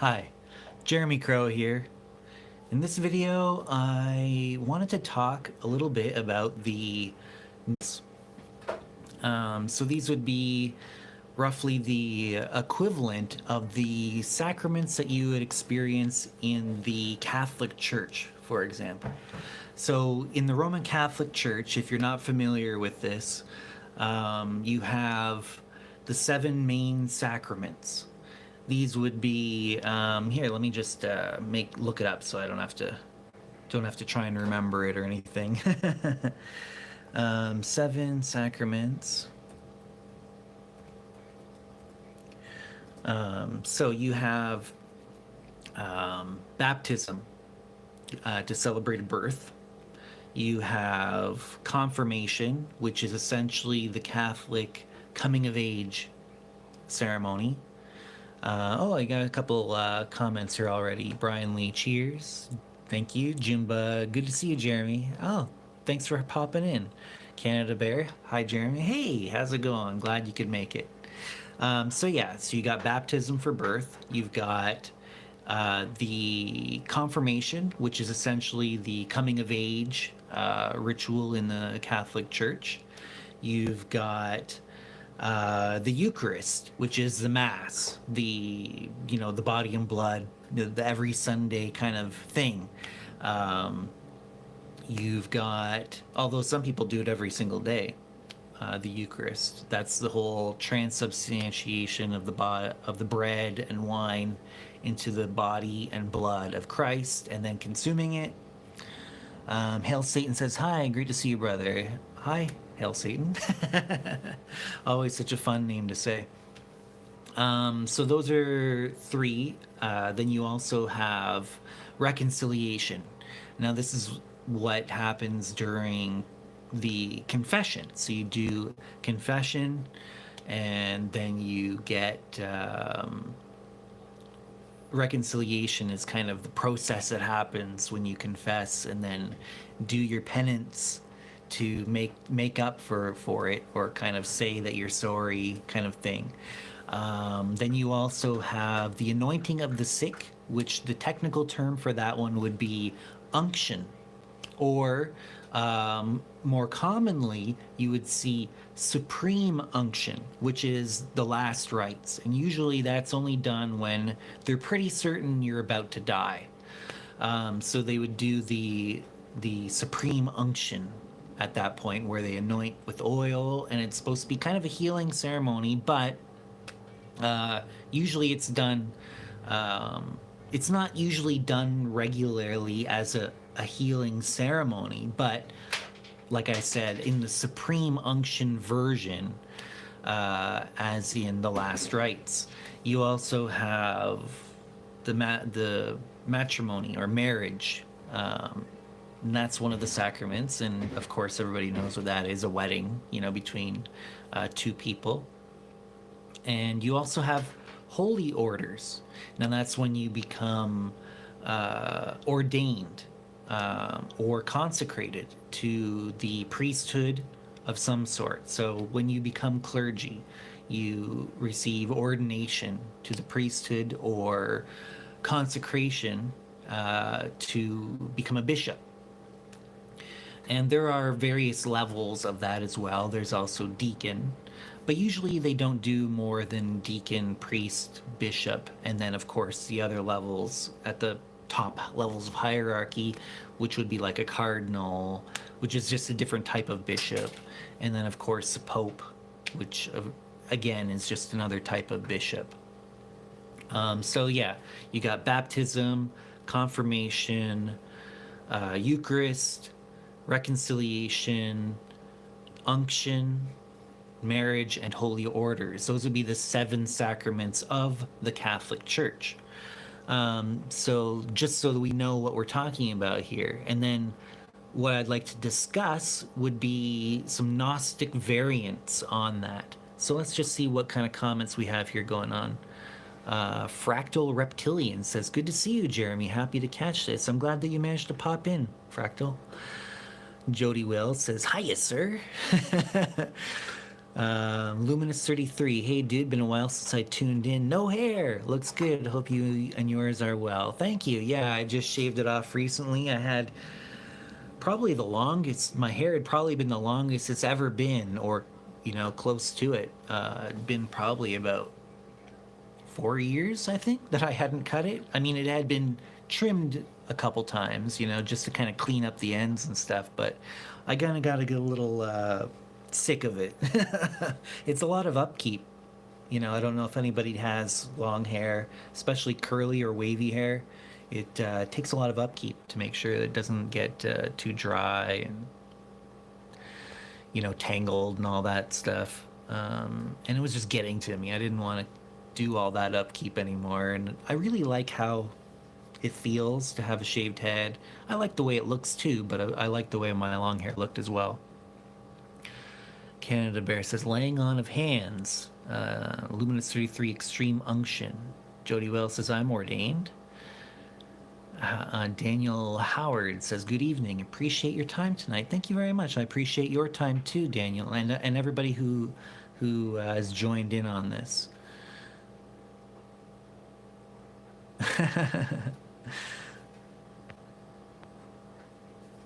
Hi, Jeremy Crow here. In this video, I wanted to talk a little bit about the so these would be roughly the equivalent of the sacraments that you would experience in the Catholic Church, for example. So in the Roman Catholic Church, if you're not familiar with this, you have the seven main sacraments. These would be here. Let me just look it up so I don't have to try and remember it or anything. Seven sacraments. So you have baptism to celebrate a birth. You have confirmation, which is essentially the Catholic coming of age ceremony. I got a couple comments here already. Brian Lee, cheers. Thank you. Jimba, good to see you, Jeremy. Oh, thanks for popping in. Canada Bear, hi, Jeremy. Hey, how's it going? Glad you could make it. So you got baptism for birth. You've got the confirmation, which is essentially the coming of age ritual in the Catholic Church. You've got the Eucharist, which is the Mass, the body and blood, the every Sunday kind of thing. You've got, although some people do it every single day, the Eucharist. That's the whole transubstantiation of the bread and wine into the body and blood of Christ, and then consuming it. Hail Satan says, hi, great to see you, brother. Hi, Hail Satan. Always such a fun name to say. So those are three. Then you also have reconciliation. Now this is what happens during the confession. So you do confession, and then you get reconciliation is kind of the process that happens when you confess and then do your penance to make up for it, or kind of say that you're sorry, kind of thing. Then you also have the anointing of the sick, which the technical term for that one would be unction, or more commonly you would see supreme unction, which is the last rites, and usually that's only done when they're pretty certain you're about to die. So they would do the supreme unction at that point, where they anoint with oil, and it's supposed to be kind of a healing ceremony, but usually it's done, it's not usually done regularly as a healing ceremony, but like I said, in the supreme unction version, as in the last rites. You also have the matrimony or marriage, and that's one of the sacraments, and of course everybody knows what that is, a wedding, between two people. And you also have holy orders. Now that's when you become ordained or consecrated to the priesthood of some sort. So when you become clergy, you receive ordination to the priesthood or consecration to become a bishop. And there are various levels of that as well. There's also deacon, but usually they don't do more than deacon, priest, bishop, and then of course the other levels at the top levels of hierarchy, which would be like a cardinal, which is just a different type of bishop, and then of course the pope, which again is just another type of bishop. You got baptism, confirmation, Eucharist, reconciliation, unction, marriage, and holy orders. Those would be the seven sacraments of the Catholic Church. So just so that we know what we're talking about here. And then what I'd like to discuss would be some Gnostic variants on that. So let's just see what kind of comments we have here going on. Fractal Reptilian says, good to see you, Jeremy. Happy to catch this. I'm glad that you managed to pop in, Fractal. Jody Will says, hiya, sir. Luminous 33. Hey, dude, been a while since I tuned in. No hair. Looks good. Hope you and yours are well. Thank you. Yeah, I just shaved it off recently. I had probably the longest, my hair had probably been the longest it's ever been, or, close to it. It'd been probably about 4 years, I think, that I hadn't cut it. I mean, it had been trimmed a couple times, just to kind of clean up the ends and stuff, but I kind of got to get a little sick of it. It's a lot of upkeep. I don't know if anybody has long hair, especially curly or wavy hair. It takes a lot of upkeep to make sure that it doesn't get too dry and, tangled and all that stuff. And it was just getting to me. I didn't want to do all that upkeep anymore. And I really like how it feels to have a shaved head. I like the way it looks too, but I like the way my long hair looked as well. Canada Bear says, laying on of hands. Luminous 33 Extreme Unction. Jody Wells says, I'm ordained. Daniel Howard says, good evening. Appreciate your time tonight. Thank you very much. I appreciate your time too, Daniel, and everybody who has joined in on this.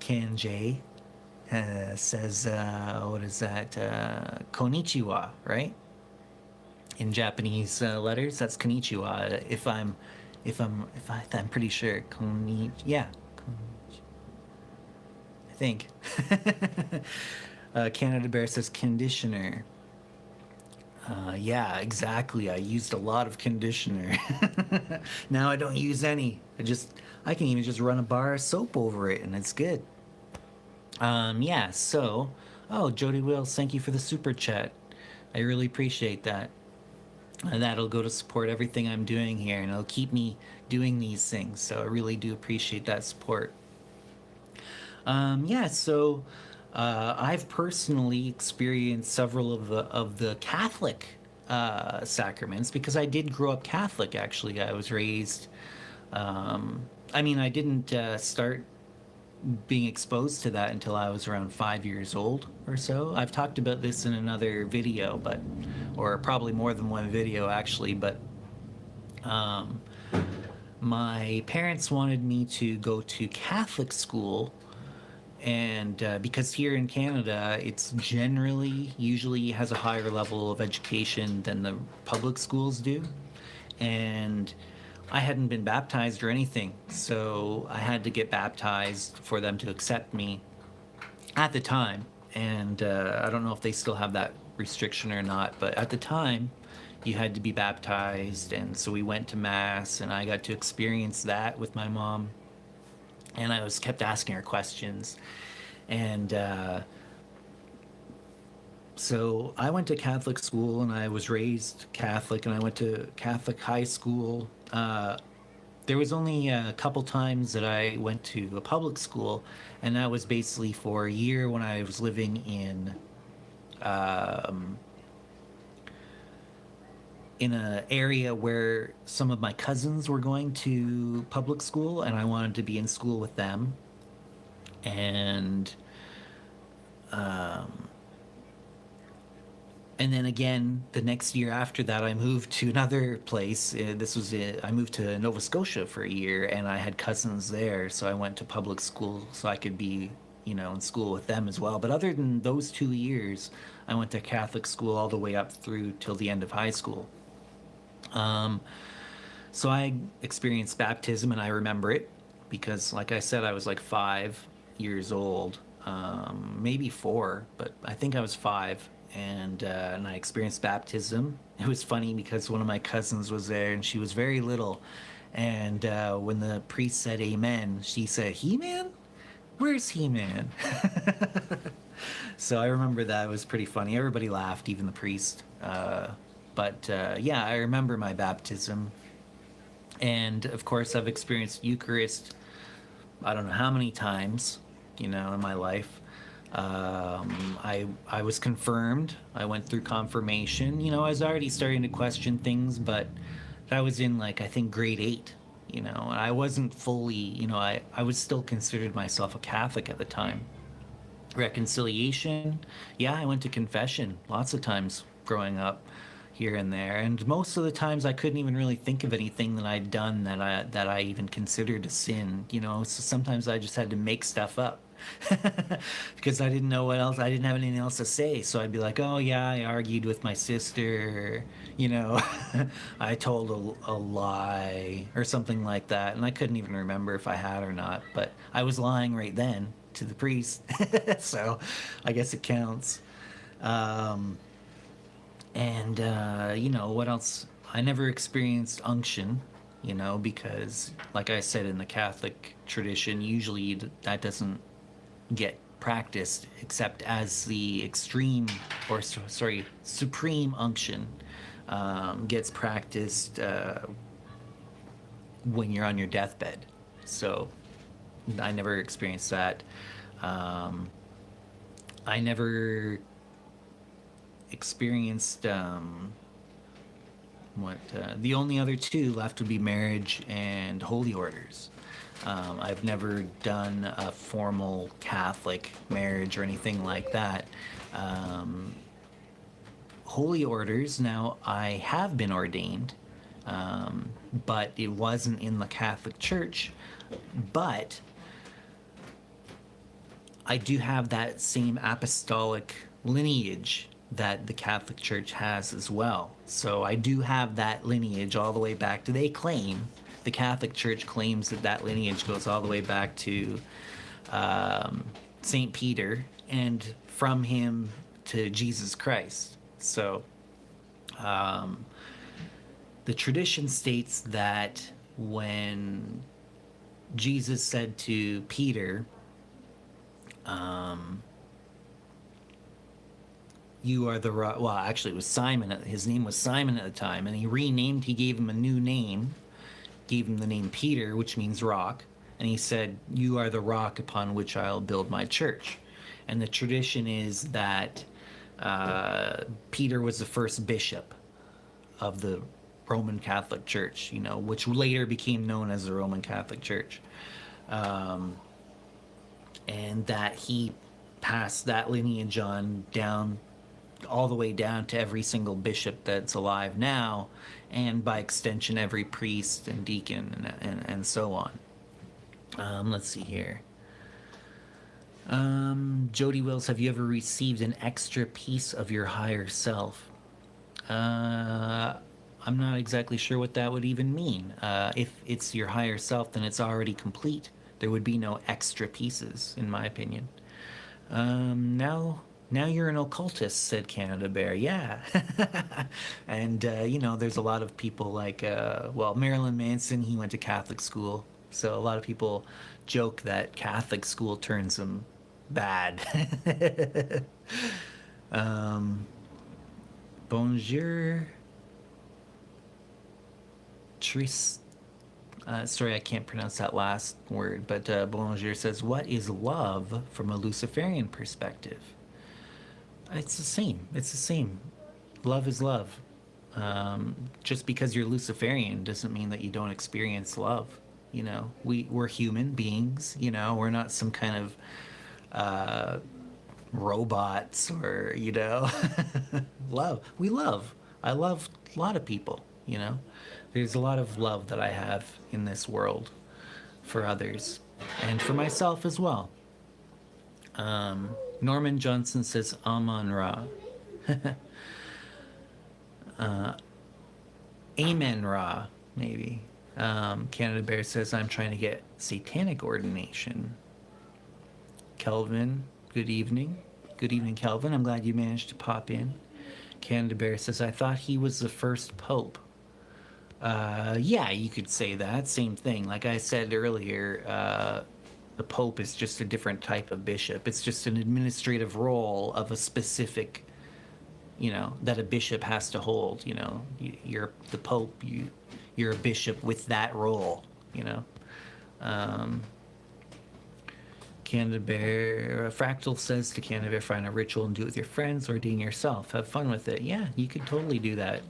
Ken J says, what is that? Konnichiwa, right? In Japanese letters, that's konnichiwa. I'm pretty sure. Yeah. I think. Canada Bear says conditioner. Yeah, exactly. I used a lot of conditioner. Now I don't use any. I can even just run a bar of soap over it and it's good. Yeah, so, Jody Wills, thank you for the super chat. I really appreciate that. And that'll go to support everything I'm doing here, and it'll keep me doing these things. So I really do appreciate that support. Yeah, so I've personally experienced several of the Catholic sacraments because I did grow up Catholic. Actually, I was raised. I didn't start being exposed to that until I was around 5 years old or so. I've talked about this in another video, or probably more than one video actually, but my parents wanted me to go to Catholic school, and because here in Canada, it's usually has a higher level of education than the public schools do, and I hadn't been baptized or anything, so I had to get baptized for them to accept me at the time. And I don't know if they still have that restriction or not, but at the time, you had to be baptized. And so we went to Mass, and I got to experience that with my mom. And I was kept asking her questions. And so I went to Catholic school, and I was raised Catholic, and I went to Catholic high school. There was only a couple times that I went to a public school, and that was basically for a year when I was living in an area where some of my cousins were going to public school, and I wanted to be in school with them. And then again, the next year after that, I moved to another place. I moved to Nova Scotia for a year, and I had cousins there, so I went to public school so I could be, in school with them as well. But other than those 2 years, I went to Catholic school all the way up through till the end of high school. So I experienced baptism, and I remember it because, like I said, I was like 5 years old, maybe 4, but I think I was 5. And I experienced baptism. It was funny because one of my cousins was there, and she was very little. And when the priest said amen, she said, He-Man? Where's He-Man? So I remember that. It was pretty funny. Everybody laughed, even the priest. But yeah, I remember my baptism. And, of course, I've experienced Eucharist I don't know how many times, in my life. I was confirmed. I went through confirmation. I was already starting to question things, but that was in I think grade 8. And I wasn't fully. I was still considered myself a Catholic at the time. Reconciliation. Yeah, I went to confession lots of times growing up, here and there, and most of the times I couldn't even really think of anything that I'd done that I even considered a sin. So sometimes I just had to make stuff up because I didn't know what else. I didn't have anything else to say, so I'd be like, "Oh yeah, I argued with my sister," you know, I told a lie or something like that, and I couldn't even remember if I had or not, but I was lying right then to the priest, so I guess it counts. Um, and what else? I never experienced unction, because, like I said, in the Catholic tradition, usually that doesn't get practiced except as the extreme, or sorry, supreme unction gets practiced when you're on your deathbed. So I never experienced that. Um, I never experienced what the only other two left would be marriage and holy orders. I've never done a formal Catholic marriage or anything like that. Holy orders, now I have been ordained, but it wasn't in the Catholic Church. But I do have that same apostolic lineage that the Catholic Church has as well. So I do have that lineage all the way back to, they claim, the Catholic Church claims that lineage goes all the way back to St. Peter, and from him to Jesus Christ. So the tradition states that when Jesus said to Peter, you are the rock. Well, actually, it was Simon. His name was Simon at the time, and he gave him a new name, gave him the name Peter, which means rock, and he said, "You are the rock upon which I'll build my church." And the tradition is that Peter was the first bishop of the Roman Catholic Church, which later became known as the Roman Catholic Church, and that he passed that lineage on down, all the way down to every single bishop that's alive now, and by extension every priest and deacon and so on. Let's see here. Jody Wills, have you ever received an extra piece of your higher self? I'm not exactly sure what that would even mean. If it's your higher self, then it's already complete. There would be no extra pieces, in my opinion. Now you're an occultist, said Canada Bear. Yeah. And, there's a lot of people like, Marilyn Manson, he went to Catholic school. So a lot of people joke that Catholic school turns them bad. Bonjour. Tris. Sorry, I can't pronounce that last word, but Bonjour says, what is love from a Luciferian perspective? It's the same. It's the same. Love is love. Just because you're Luciferian doesn't mean that you don't experience love. We're human beings. We're not some kind of robots or love. We love. I love a lot of people. There's a lot of love that I have in this world for others and for myself as well. Norman Johnson says Amun Ra. Amen Ra, maybe. Canada Bear says, I'm trying to get satanic ordination. Kelvin, good evening. Good evening, Kelvin. I'm glad you managed to pop in. Canada Bear says, I thought he was the first pope. Yeah, you could say that. Same thing. Like I said earlier, the Pope is just a different type of bishop. It's just an administrative role of a specific, that a bishop has to hold. You're the Pope. You're a bishop with that role. Canada Bear Fractal says to Canada Bear, find a ritual and do it with your friends, or ordain yourself. Have fun with it. Yeah, you could totally do that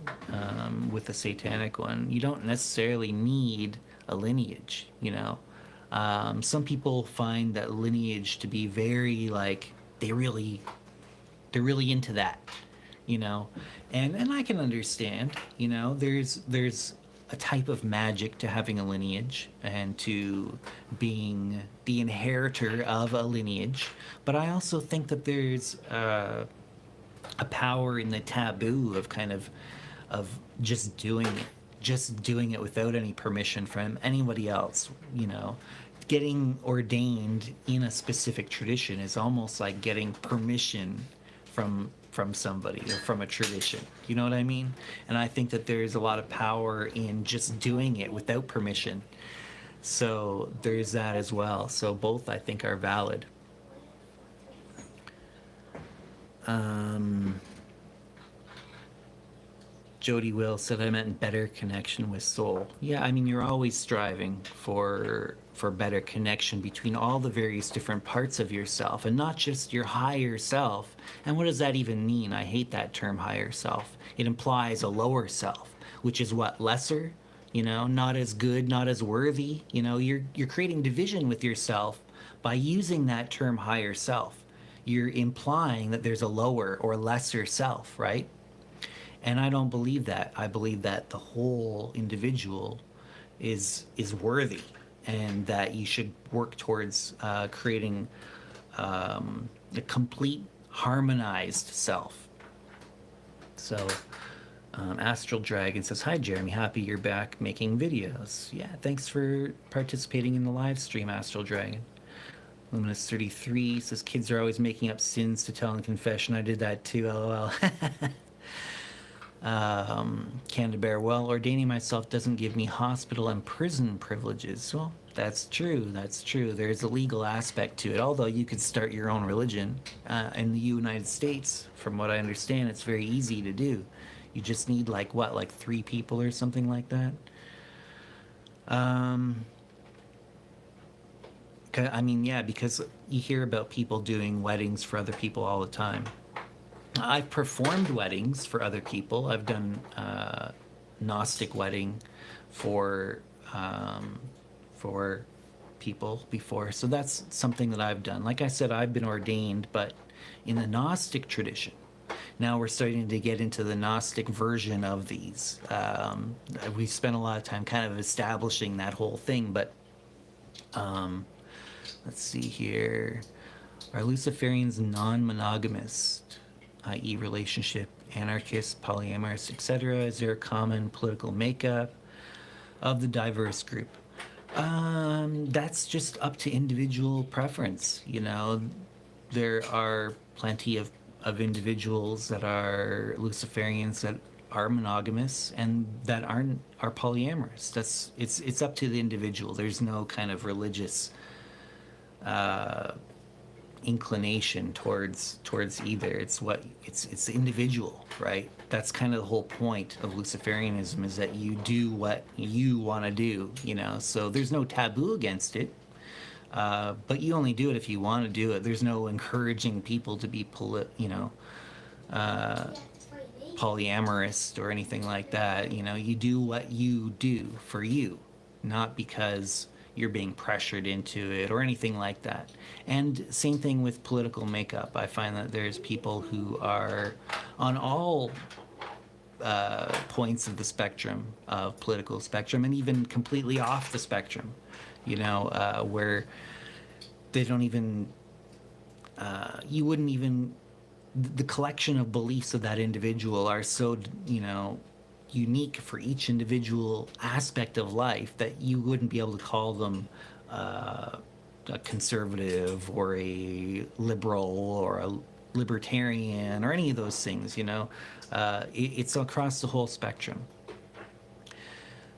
with a satanic one. You don't necessarily need a lineage. Some people find that lineage to be very they really they're really into that, you know, and I can understand, you know, there's a type of magic to having a lineage and to being the inheritor of a lineage, but I also think that there's a power in the taboo of kind of just doing it without any permission from anybody else, you know. Getting ordained in a specific tradition is almost like getting permission from somebody or from a tradition. You know what I mean? And I think that there's a lot of power in just doing it without permission. So there's that as well. So both I think are valid. Jody Will said I meant better connection with soul. Yeah, I mean you're always striving for better connection between all the various different parts of yourself and not just your higher self. And what does that even mean? I hate that term higher self. It implies a lower self, which is what, lesser, you know, not as good, not as worthy. You know, you're creating division with yourself by using that term higher self. You're implying that there's a lower or lesser self, right? And I don't believe that. I believe that the whole individual is worthy, and that you should work towards creating a complete harmonized self. So Astral Dragon says, hi Jeremy, happy you're back making videos. Yeah, thanks for participating in the live stream, Astral Dragon. Luminous 33 says, kids are always making up sins to tell in confession. I did that too, lol. Canada Bear, well, ordaining myself doesn't give me hospital and prison privileges. Well, that's true. That's true. There's a legal aspect to it. Although you could start your own religion in the United States, from what I understand, it's very easy to do. You just need like 3 people or something like that. I mean, yeah, because you hear about people doing weddings for other people all the time. I've performed weddings for other people. I've done Gnostic wedding for people before. So that's something that I've done. Like I said, I've been ordained, but in the Gnostic tradition. Now we're starting to get into the Gnostic version of these. We've spent a lot of time kind of establishing that whole thing, but let's see here. Are Luciferians non-monogamous, i.e. relationship, anarchist, polyamorous, etc.? Is there a common political makeup of the diverse group? That's just up to individual preference. You know, there are plenty of individuals that are Luciferians that are monogamous and that are polyamorous. It's up to the individual. There's no kind of religious inclination towards either. It's the individual, right? That's kind of the whole point of Luciferianism, is that you do what you want to do, you know. So there's no taboo against it, but you only do it if you want to do it. There's no encouraging people to be polyamorous or anything like that. You know, you do what you do for you, not because you're being pressured into it or anything like that. And same thing with political makeup. I find that there's people who are on all points of the spectrum, of political spectrum, and even completely off the spectrum, you know, where they don't even, you wouldn't even, the collection of beliefs of that individual are so, you know, unique for each individual aspect of life that you wouldn't be able to call them a conservative or a liberal or a libertarian or any of those things, you know. It's across the whole spectrum.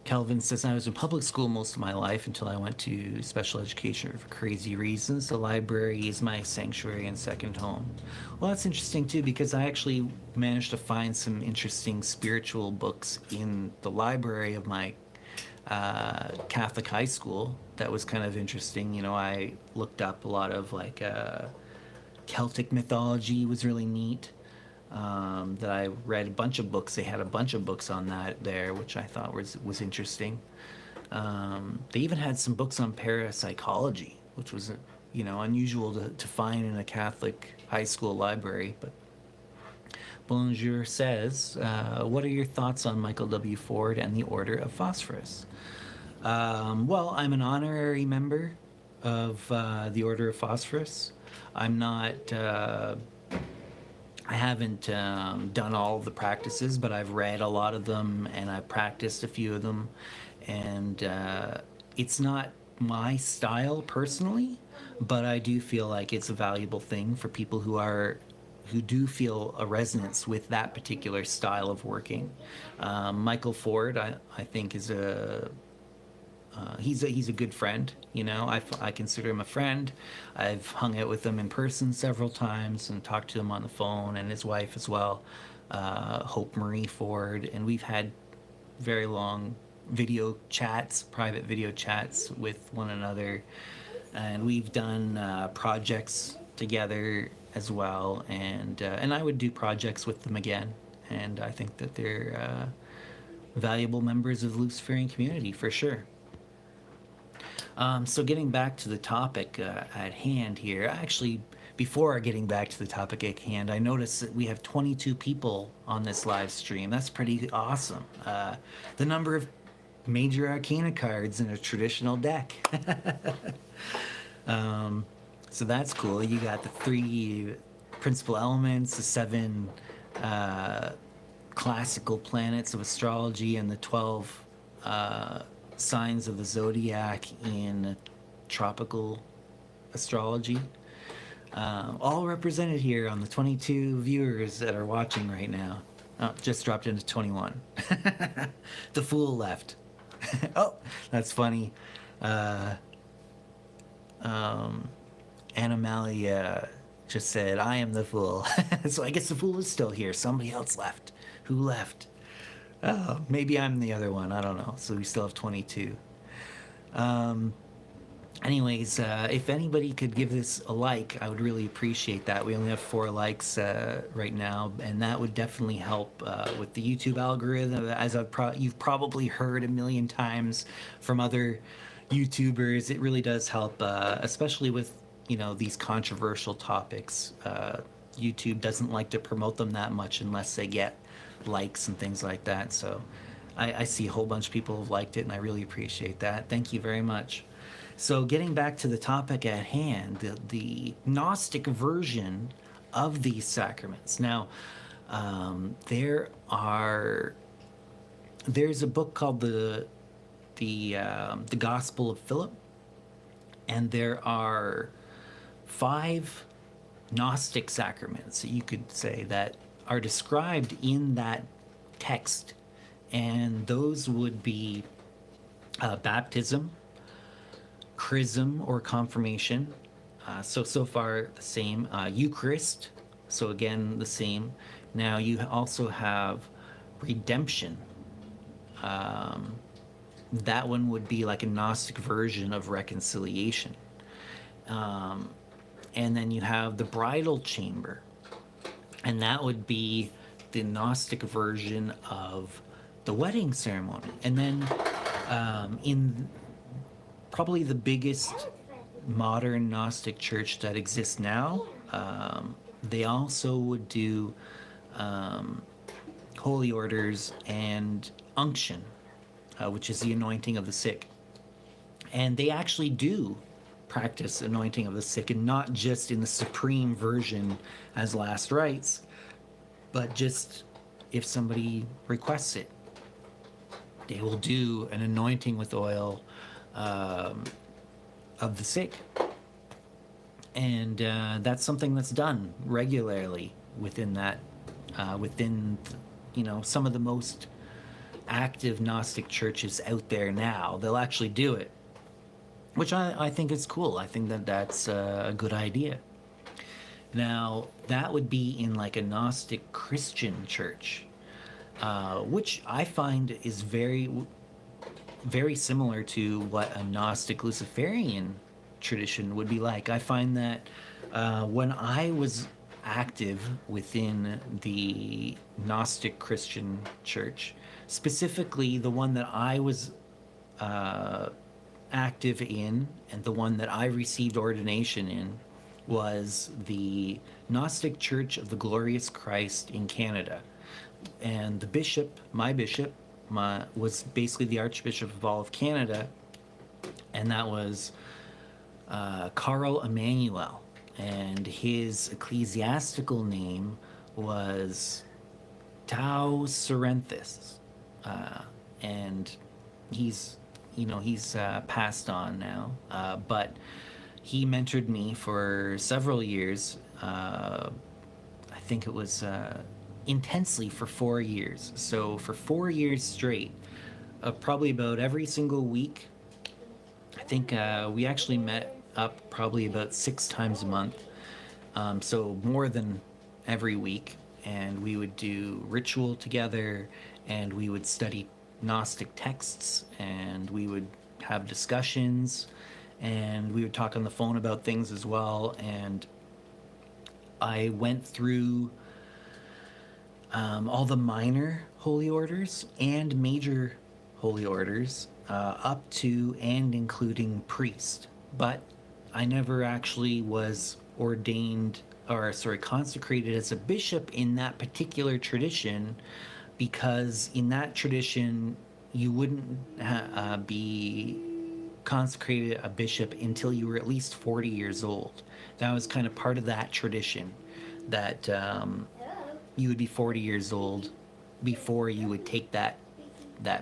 Kelvin says, I was in public school most of my life until I went to special education for crazy reasons. The library is my sanctuary and second home. Well, that's interesting too, because I actually managed to find some interesting spiritual books in the library of my Catholic high school. That was kind of interesting. You know, I looked up a lot of like Celtic mythology, was really neat. That I read a bunch of books. They had a bunch of books on that there, which I thought was interesting. They even had some books on parapsychology, which was, you know, unusual to find in a Catholic high school library. But Bonjour says, what are your thoughts on Michael W. Ford and the Order of Phosphorus? Well, I'm an honorary member of the Order of Phosphorus. I'm not, I haven't done all of the practices, but I've read a lot of them and I've practiced a few of them. And it's not my style personally, but I do feel like it's a valuable thing for people who do feel a resonance with that particular style of working. Michael Ford, I think, is he's a good friend. You know, I consider him a friend. I've hung out with him in person several times and talked to him on the phone, and his wife as well, Hope Marie Ford, and we've had very long video chats, private video chats with one another, and we've done projects together as well, and I would do projects with them again, and I think that they're valuable members of the Luciferian community for sure. So getting back to the topic at hand here, actually, before getting back to the topic at hand, I noticed that we have 22 people on this live stream. That's pretty awesome. The number of major arcana cards in a traditional deck. So that's cool. You got the 3 principal elements, the 7 classical planets of astrology, and the 12 signs of the zodiac in tropical astrology, all represented here on the 22 viewers that are watching right now. Oh, just dropped into 21. The fool left. Oh, that's funny. Animalia just said, I am the fool. So I guess the fool is still here. Somebody else left. Who left? Oh, maybe I'm the other one. I don't know. So we still have 22. Anyways, if anybody could give this a like, I would really appreciate that. We only have 4 likes right now, and that would definitely help with the YouTube algorithm. As you've probably heard a million times from other YouTubers, it really does help, especially with these controversial topics. YouTube doesn't like to promote them that much unless they get likes and things like that. So I see a whole bunch of people have liked it, and I really appreciate that. Thank you very much. So getting back to the topic at hand, the Gnostic version of these sacraments. Now, there's a book called the Gospel of Philip, and there are 5 Gnostic sacraments, you could say, that are described in that text, and those would be baptism, chrism or confirmation, so far the same, Eucharist, so again the same. Now you also have redemption. That one would be like a Gnostic version of reconciliation. And then you have the bridal chamber, and that would be the Gnostic version of the wedding ceremony. And then in probably the biggest modern Gnostic church that exists now, they also would do holy orders and unction, which is the anointing of the sick. And they actually do practice anointing of the sick, and not just in the supreme version as last rites, but just if somebody requests it, they will do an anointing with oil of the sick. And that's something that's done regularly within that, some of the most active Gnostic churches out there now. They'll actually do it, which I think is cool. I think that's a good idea. Now, that would be in like a Gnostic Christian church, which I find is very, very similar to what a Gnostic Luciferian tradition would be like. I find that when I was active within the Gnostic Christian church, specifically the one that I was active in and the one that I received ordination in, was the Gnostic Church of the Glorious Christ in Canada. And the bishop, was basically the Archbishop of all of Canada, and that was Carl Emmanuel. And his ecclesiastical name was Tau Serenthis. And he's passed on now, but he mentored me for several years. I think it was intensely for 4 years. So for 4 years straight, probably about every single week. I think we actually met up probably about 6 times a month. So more than every week. And we would do ritual together, and we would study Gnostic texts, and we would have discussions, and we would talk on the phone about things as well. And I went through all the minor holy orders and major holy orders, up to and including priest. But I never actually was consecrated as a bishop in that particular tradition, because in that tradition you wouldn't be consecrated a bishop until you were at least 40 years old. That was kind of part of that tradition, that you would be 40 years old before you would take that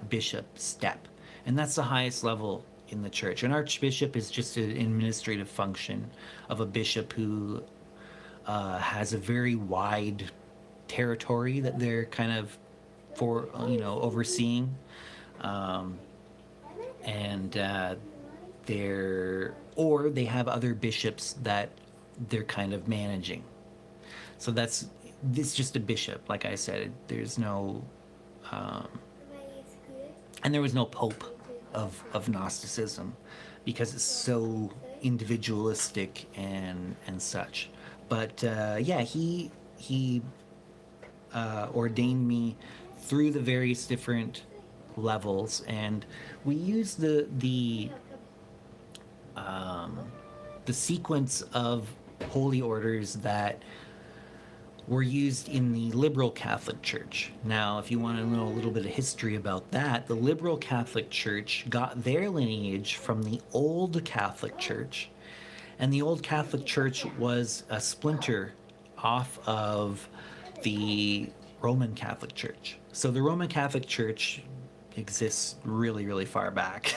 bishop step. And that's the highest level in the church. An archbishop is just an administrative function of a bishop who has a very wide territory that they're kind of overseeing, and they have other bishops that they're kind of managing. So it's just a bishop. Like I said, there's no and there was no pope of Gnosticism, because it's so individualistic and such. But he ordained me through the various different levels, and we use the sequence of holy orders that were used in the liberal Catholic Church. Now, if you want to know a little bit of history about that, the liberal Catholic Church got their lineage from the old Catholic Church, and the old Catholic Church was a splinter off of the Roman Catholic Church. So the Roman Catholic Church exists really, really far back.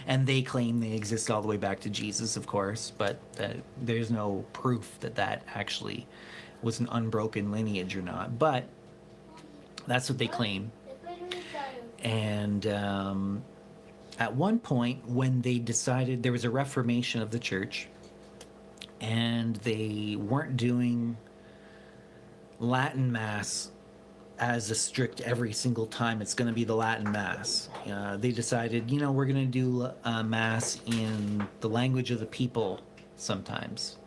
And they claim they exist all the way back to Jesus, of course, but there's no proof that actually was an unbroken lineage or not. But that's what they claim. And at one point, when they decided, there was a reformation of the church, and they weren't doing Latin Mass as a strict every single time it's going to be the Latin Mass. They decided, we're going to do Mass in the language of the people sometimes.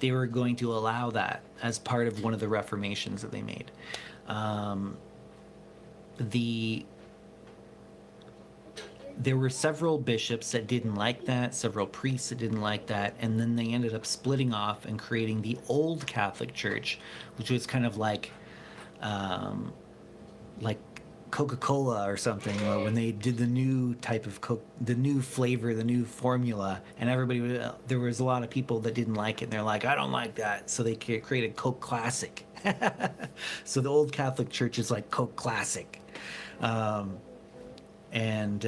They were going to allow that as part of one of the reformations that they made. There were several bishops that didn't like that, several priests that didn't like that, and then they ended up splitting off and creating the old Catholic Church, which was kind of like Coca-Cola or something, or when they did the new type of the new flavor, the new formula, and there was a lot of people that didn't like it, and they're like, I don't like that, so they created Coke Classic. So the old Catholic Church is like Coke Classic. And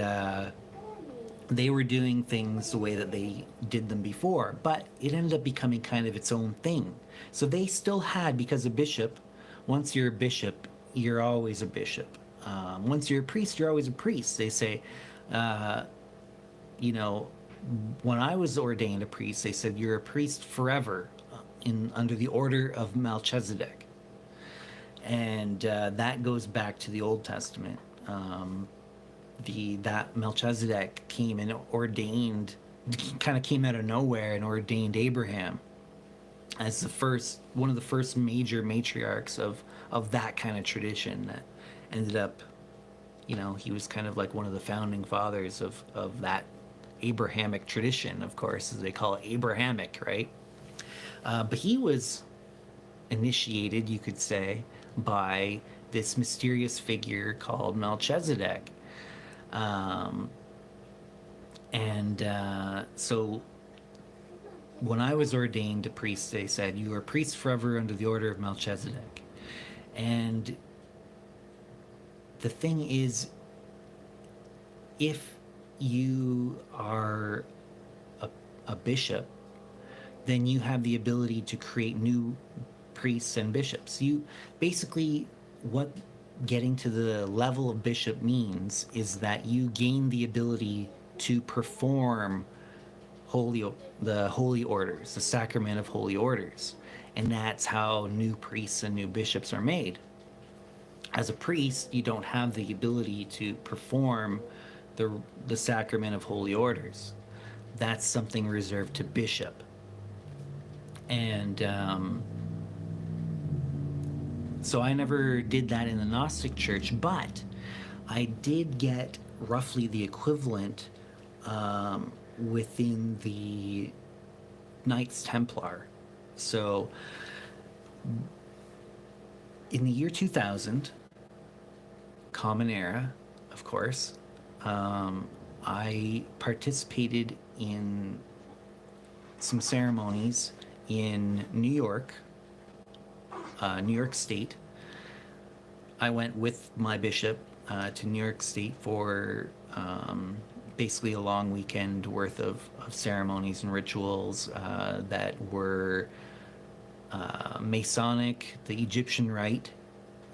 they were doing things the way that they did them before, but it ended up becoming kind of its own thing. So they still had, because a bishop, once you're a bishop, you're always a bishop. Once you're a priest, you're always a priest. They say, when I was ordained a priest, they said, you're a priest forever under the order of Melchizedek. And that goes back to the Old Testament. That Melchizedek came and kind of came out of nowhere and ordained Abraham as one of the first major matriarchs of that kind of tradition, that ended up, he was kind of like one of the founding fathers of that Abrahamic tradition, of course, as they call it, Abrahamic, right? But he was initiated, you could say, by this mysterious figure called Melchizedek. Um, so when I was ordained a priest, they said, "You are a priest forever under the order of Melchizedek." And the thing is, if you are a bishop, then you have the ability to create new priests and bishops. You basically, what getting to the level of bishop means is that you gain the ability to perform the holy orders, the sacrament of holy orders. And that's how new priests and new bishops are made. As a priest, you don't have the ability to perform the sacrament of holy orders. That's something reserved to bishop. And so I never did that in the Gnostic Church, but I did get roughly the equivalent within the Knights Templar. So in the year 2000, Common Era, of course, I participated in some ceremonies in New York State. I went with my bishop to New York State for basically a long weekend worth of ceremonies and rituals that were Masonic, the Egyptian Rite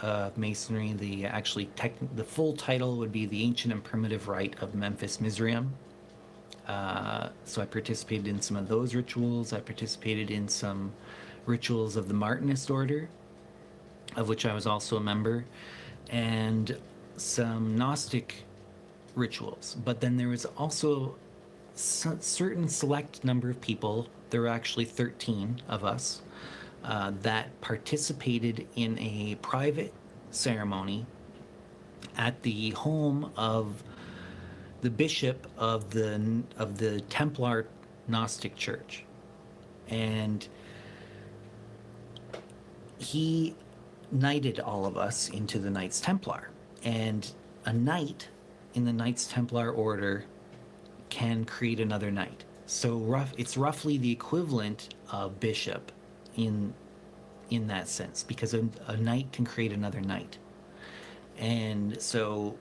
of Masonry. The full title would be the Ancient and Primitive Rite of Memphis Mizraim. So I participated in some of those rituals. I participated in some rituals of the Martinist order, of which I was also a member, and some Gnostic rituals. But then there was also a certain select number of people, there were actually 13 of us, that participated in a private ceremony at the home of the bishop of the Templar Gnostic Church. And he knighted all of us into the Knights Templar. And a knight in the Knights Templar order can create another knight. So it's roughly the equivalent of bishop in that sense, because a knight can create another knight. And so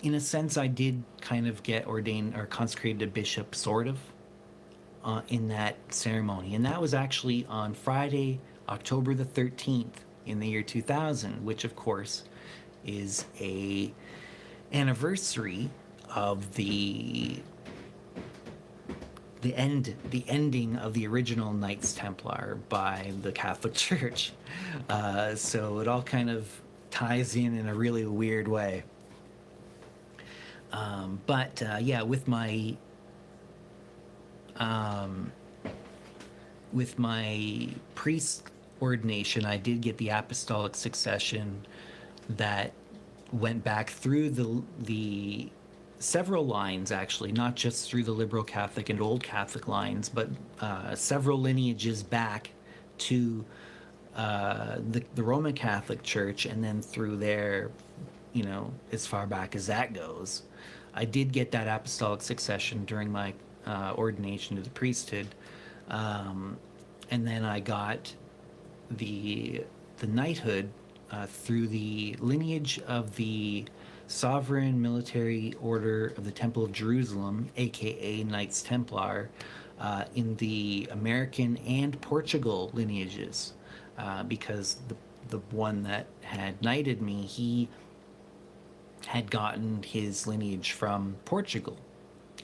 in a sense, I did kind of get ordained or consecrated a bishop, sort of, in that ceremony. And that was actually on Friday, October the 13th in the year 2000, which of course is a anniversary of the ending of the original Knights Templar by the Catholic Church. So it all kind of ties in a really weird way. But with my priest ordination, I did get the apostolic succession that went back through the several lines, actually, not just through the liberal Catholic and old Catholic lines, but several lineages back to the Roman Catholic Church, and then through there, as far back as that goes. I did get that apostolic succession during my ordination to the priesthood, and then I got the knighthood through the lineage of the Sovereign Military Order of the Temple of Jerusalem, aka Knights Templar, in the American and Portugal lineages, because the one that had knighted me, he had gotten his lineage from Portugal,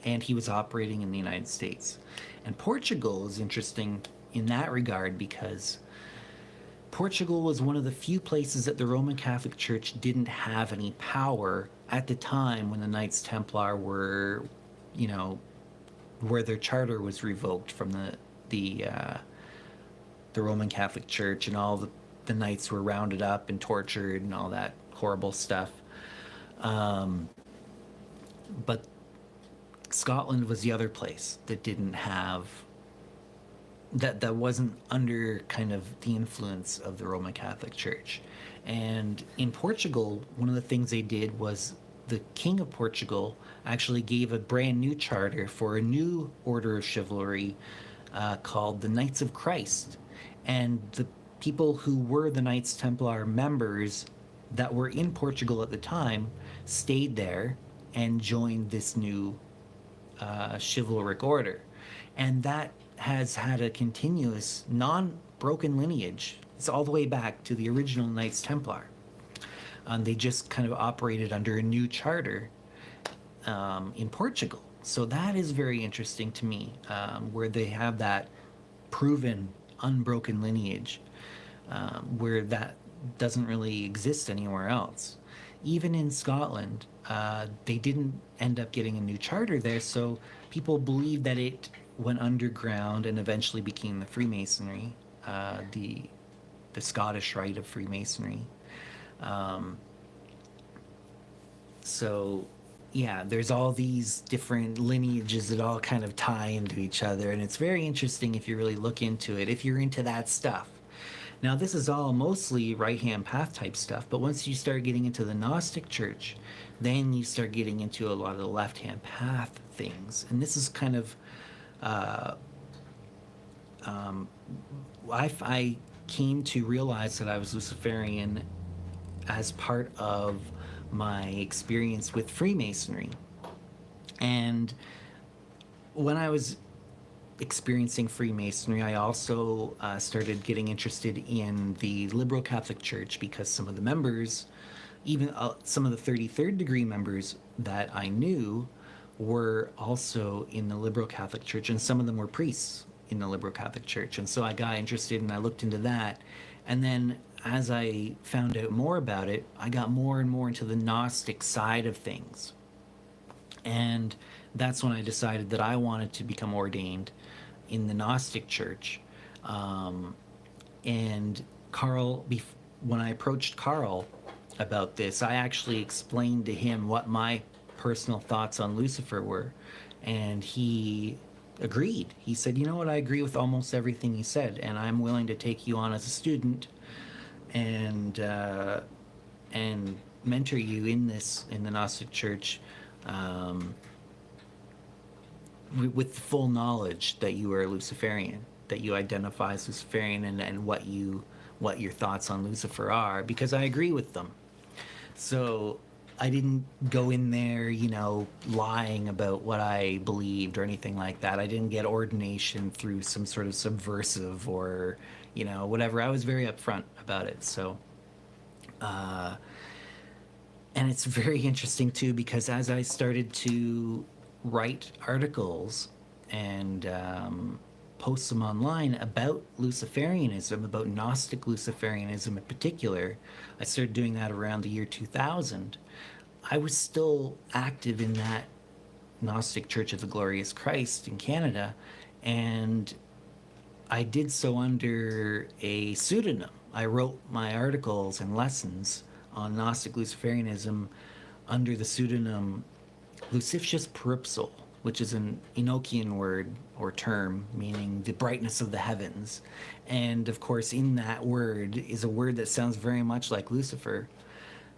and he was operating in the United States. And Portugal is interesting in that regard because Portugal was one of the few places that the Roman Catholic Church didn't have any power at the time when the Knights Templar were, where their charter was revoked from the Roman Catholic Church, and all the knights were rounded up and tortured and all that horrible stuff. But Scotland was the other place that didn't have that wasn't under kind of the influence of the Roman Catholic Church. And in Portugal, one of the things they did was the King of Portugal actually gave a brand new charter for a new order of chivalry called the Knights of Christ. And the people who were the Knights Templar members that were in Portugal at the time stayed there and joined this new chivalric order. And that has had a continuous, non broken lineage. It's all the way back to the original Knights Templar. They just kind of operated under a new charter in Portugal. So that is very interesting to me, where they have that proven, unbroken lineage, where that doesn't really exist anywhere else. Even in Scotland, they didn't end up getting a new charter there, so people believe that it went underground and eventually became the Freemasonry, the Scottish rite of Freemasonry. So, yeah, there's all these different lineages that all kind of tie into each other, and it's very interesting if you really look into it, if you're into that stuff. Now, this is all mostly right-hand path type stuff, but once you start getting into the Gnostic Church, then you start getting into a lot of the left-hand path things. And this is kind of, I came to realize that I was Luciferian as part of my experience with Freemasonry. And when I was experiencing Freemasonry, I also started getting interested in the liberal Catholic Church because some of the members, even some of the 33rd degree members that I knew, were also in the liberal Catholic Church, and some of them were priests in the liberal Catholic Church. And so I got interested and I looked into that. And then as I found out more about it, I got more and more into the Gnostic side of things. And that's when I decided that I wanted to become ordained in the Gnostic Church. And Carl, when I approached Carl about this, I actually explained to him what my personal thoughts on Lucifer were. And he agreed. He said, you know what, I agree with almost everything you said, and I'm willing to take you on as a student and mentor you in the Gnostic Church, with the full knowledge that you are a Luciferian, that you identify as Luciferian, and what your thoughts on Lucifer are, because I agree with them. So I didn't go in there, lying about what I believed or anything like that. I didn't get ordination through some sort of subversive or, whatever. I was very upfront about it. So, and it's very interesting too, because as I started to write articles and post them online about Luciferianism, about Gnostic Luciferianism in particular, I started doing that around the year 2000. I was still active in that Gnostic Church of the Glorious Christ in Canada, and I did so under a pseudonym. I wrote my articles and lessons on Gnostic Luciferianism under the pseudonym Lucifius Peripsal, which is an Enochian word or term meaning the brightness of the heavens. And of course, in that word is a word that sounds very much like Lucifer.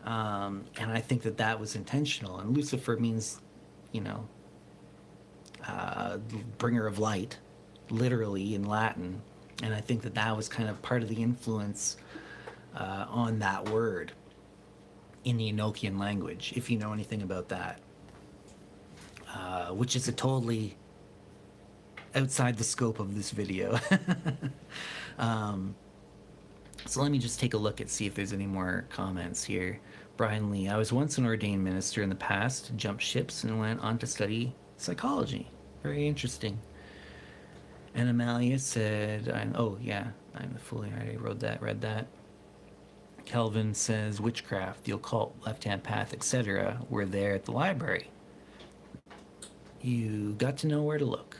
And I think that was intentional. And Lucifer means, bringer of light, literally in Latin. And I think that was kind of part of the influence on that word in the Enochian language, if you know anything about that. Which is a totally outside the scope of this video. So let me just take a look and see if there's any more comments here. Brian Lee, I was once an ordained minister in the past, jumped ships and went on to study psychology. Very interesting. And Amalia said, I'm a fool. I already read that. Kelvin says, witchcraft, the occult, left-hand path, etc. were there at the library. You got to know where to look.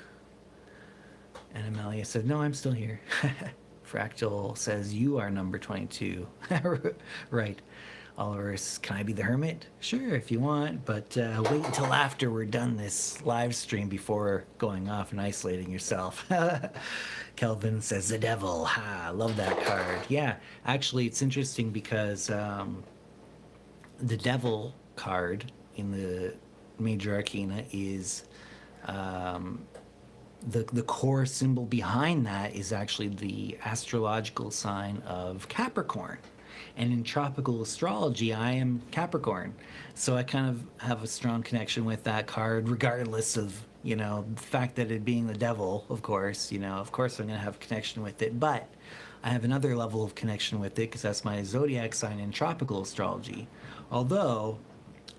And Amalia said, no, I'm still here. Fractal says, you are number 22. Right. Oliver, can I be the hermit? Sure, if you want, but wait until after we're done this live stream before going off and isolating yourself. Kelvin says the devil. Ha, love that card. Yeah, actually, it's interesting because the devil card in the major arcana is the core symbol behind that is actually the astrological sign of Capricorn. And in tropical astrology, I am Capricorn. So I kind of have a strong connection with that card, regardless of, the fact that it being the devil, of course, of course I'm going to have a connection with it. But I have another level of connection with it because that's my zodiac sign in tropical astrology. Although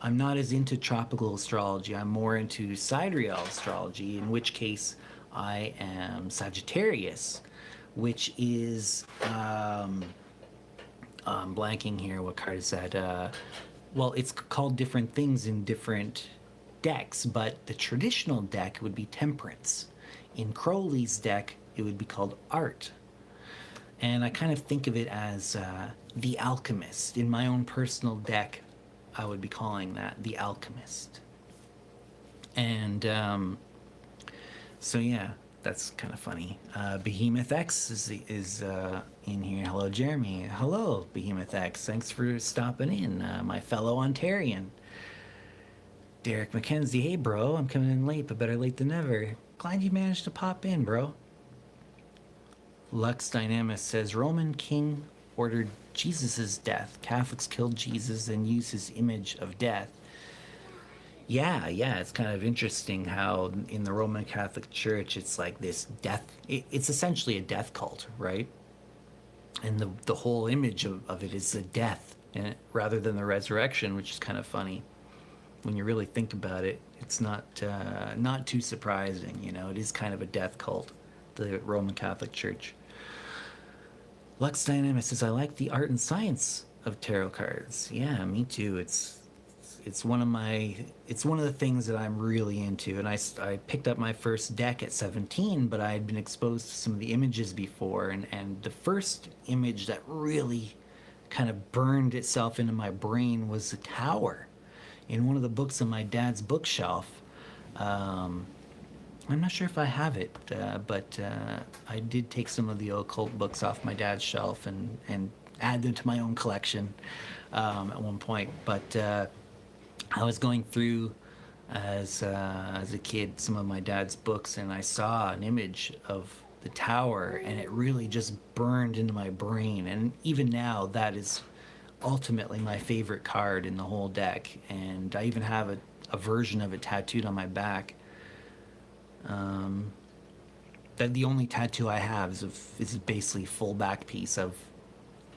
I'm not as into tropical astrology, I'm more into sidereal astrology, in which case I am Sagittarius, which is I'm blanking here. What card is that? Well, it's called different things in different decks, but the traditional deck would be Temperance. In Crowley's deck, it would be called Art. And I kind of think of it as the Alchemist. In my own personal deck, I would be calling that the Alchemist. And so, yeah, that's kind of funny. Behemoth X is in here. Hello, Jeremy. Hello, Behemoth X. Thanks for stopping in, my fellow Ontarian. Derek McKenzie. Hey, bro. I'm coming in late, but better late than never. Glad you managed to pop in, bro. Lux Dynamis says Roman king ordered Jesus' death. Catholics killed Jesus and used his image of death. Yeah, it's kind of interesting how in the Roman Catholic Church it's like this death. It's essentially a death cult, right? And the whole image of it is the death, and rather than the resurrection, which is kind of funny when you really think about it. It's not too surprising, It is kind of a death cult, the Roman Catholic Church. Lux Dynamics says, I like the art and science of tarot cards. Yeah, me too. It's one of the things that I'm really into. And I picked up my first deck at 17, but I had been exposed to some of the images before. And the first image that really kind of burned itself into my brain was the tower in one of the books on my dad's bookshelf. I'm not sure if I have it, but I did take some of the occult books off my dad's shelf and add them to my own collection at one point. But I was going through as a kid some of my dad's books, and I saw an image of the tower, and it really just burned into my brain. And even now, that is ultimately my favorite card in the whole deck. And I even have a version of it tattooed on my back. That the only tattoo I have is basically full back piece of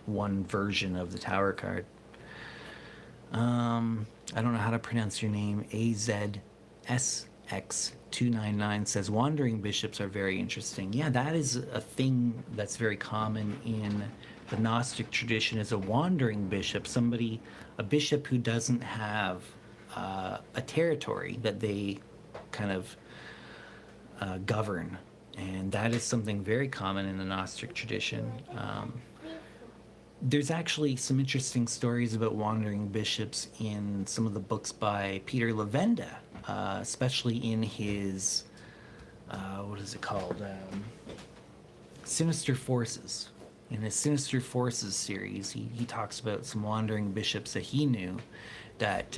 one version of the tower card. I don't know how to pronounce your name. AZSX299 says wandering bishops are very interesting. Yeah, that is a thing that's very common in the Gnostic tradition, is a wandering bishop, a bishop who doesn't have a territory that they kind of govern. And that is something very common in the Gnostic tradition. There's actually some interesting stories about wandering bishops in some of the books by Peter Levenda, especially in his, what is it called? Sinister Forces. In his Sinister Forces series, he talks about some wandering bishops that he knew that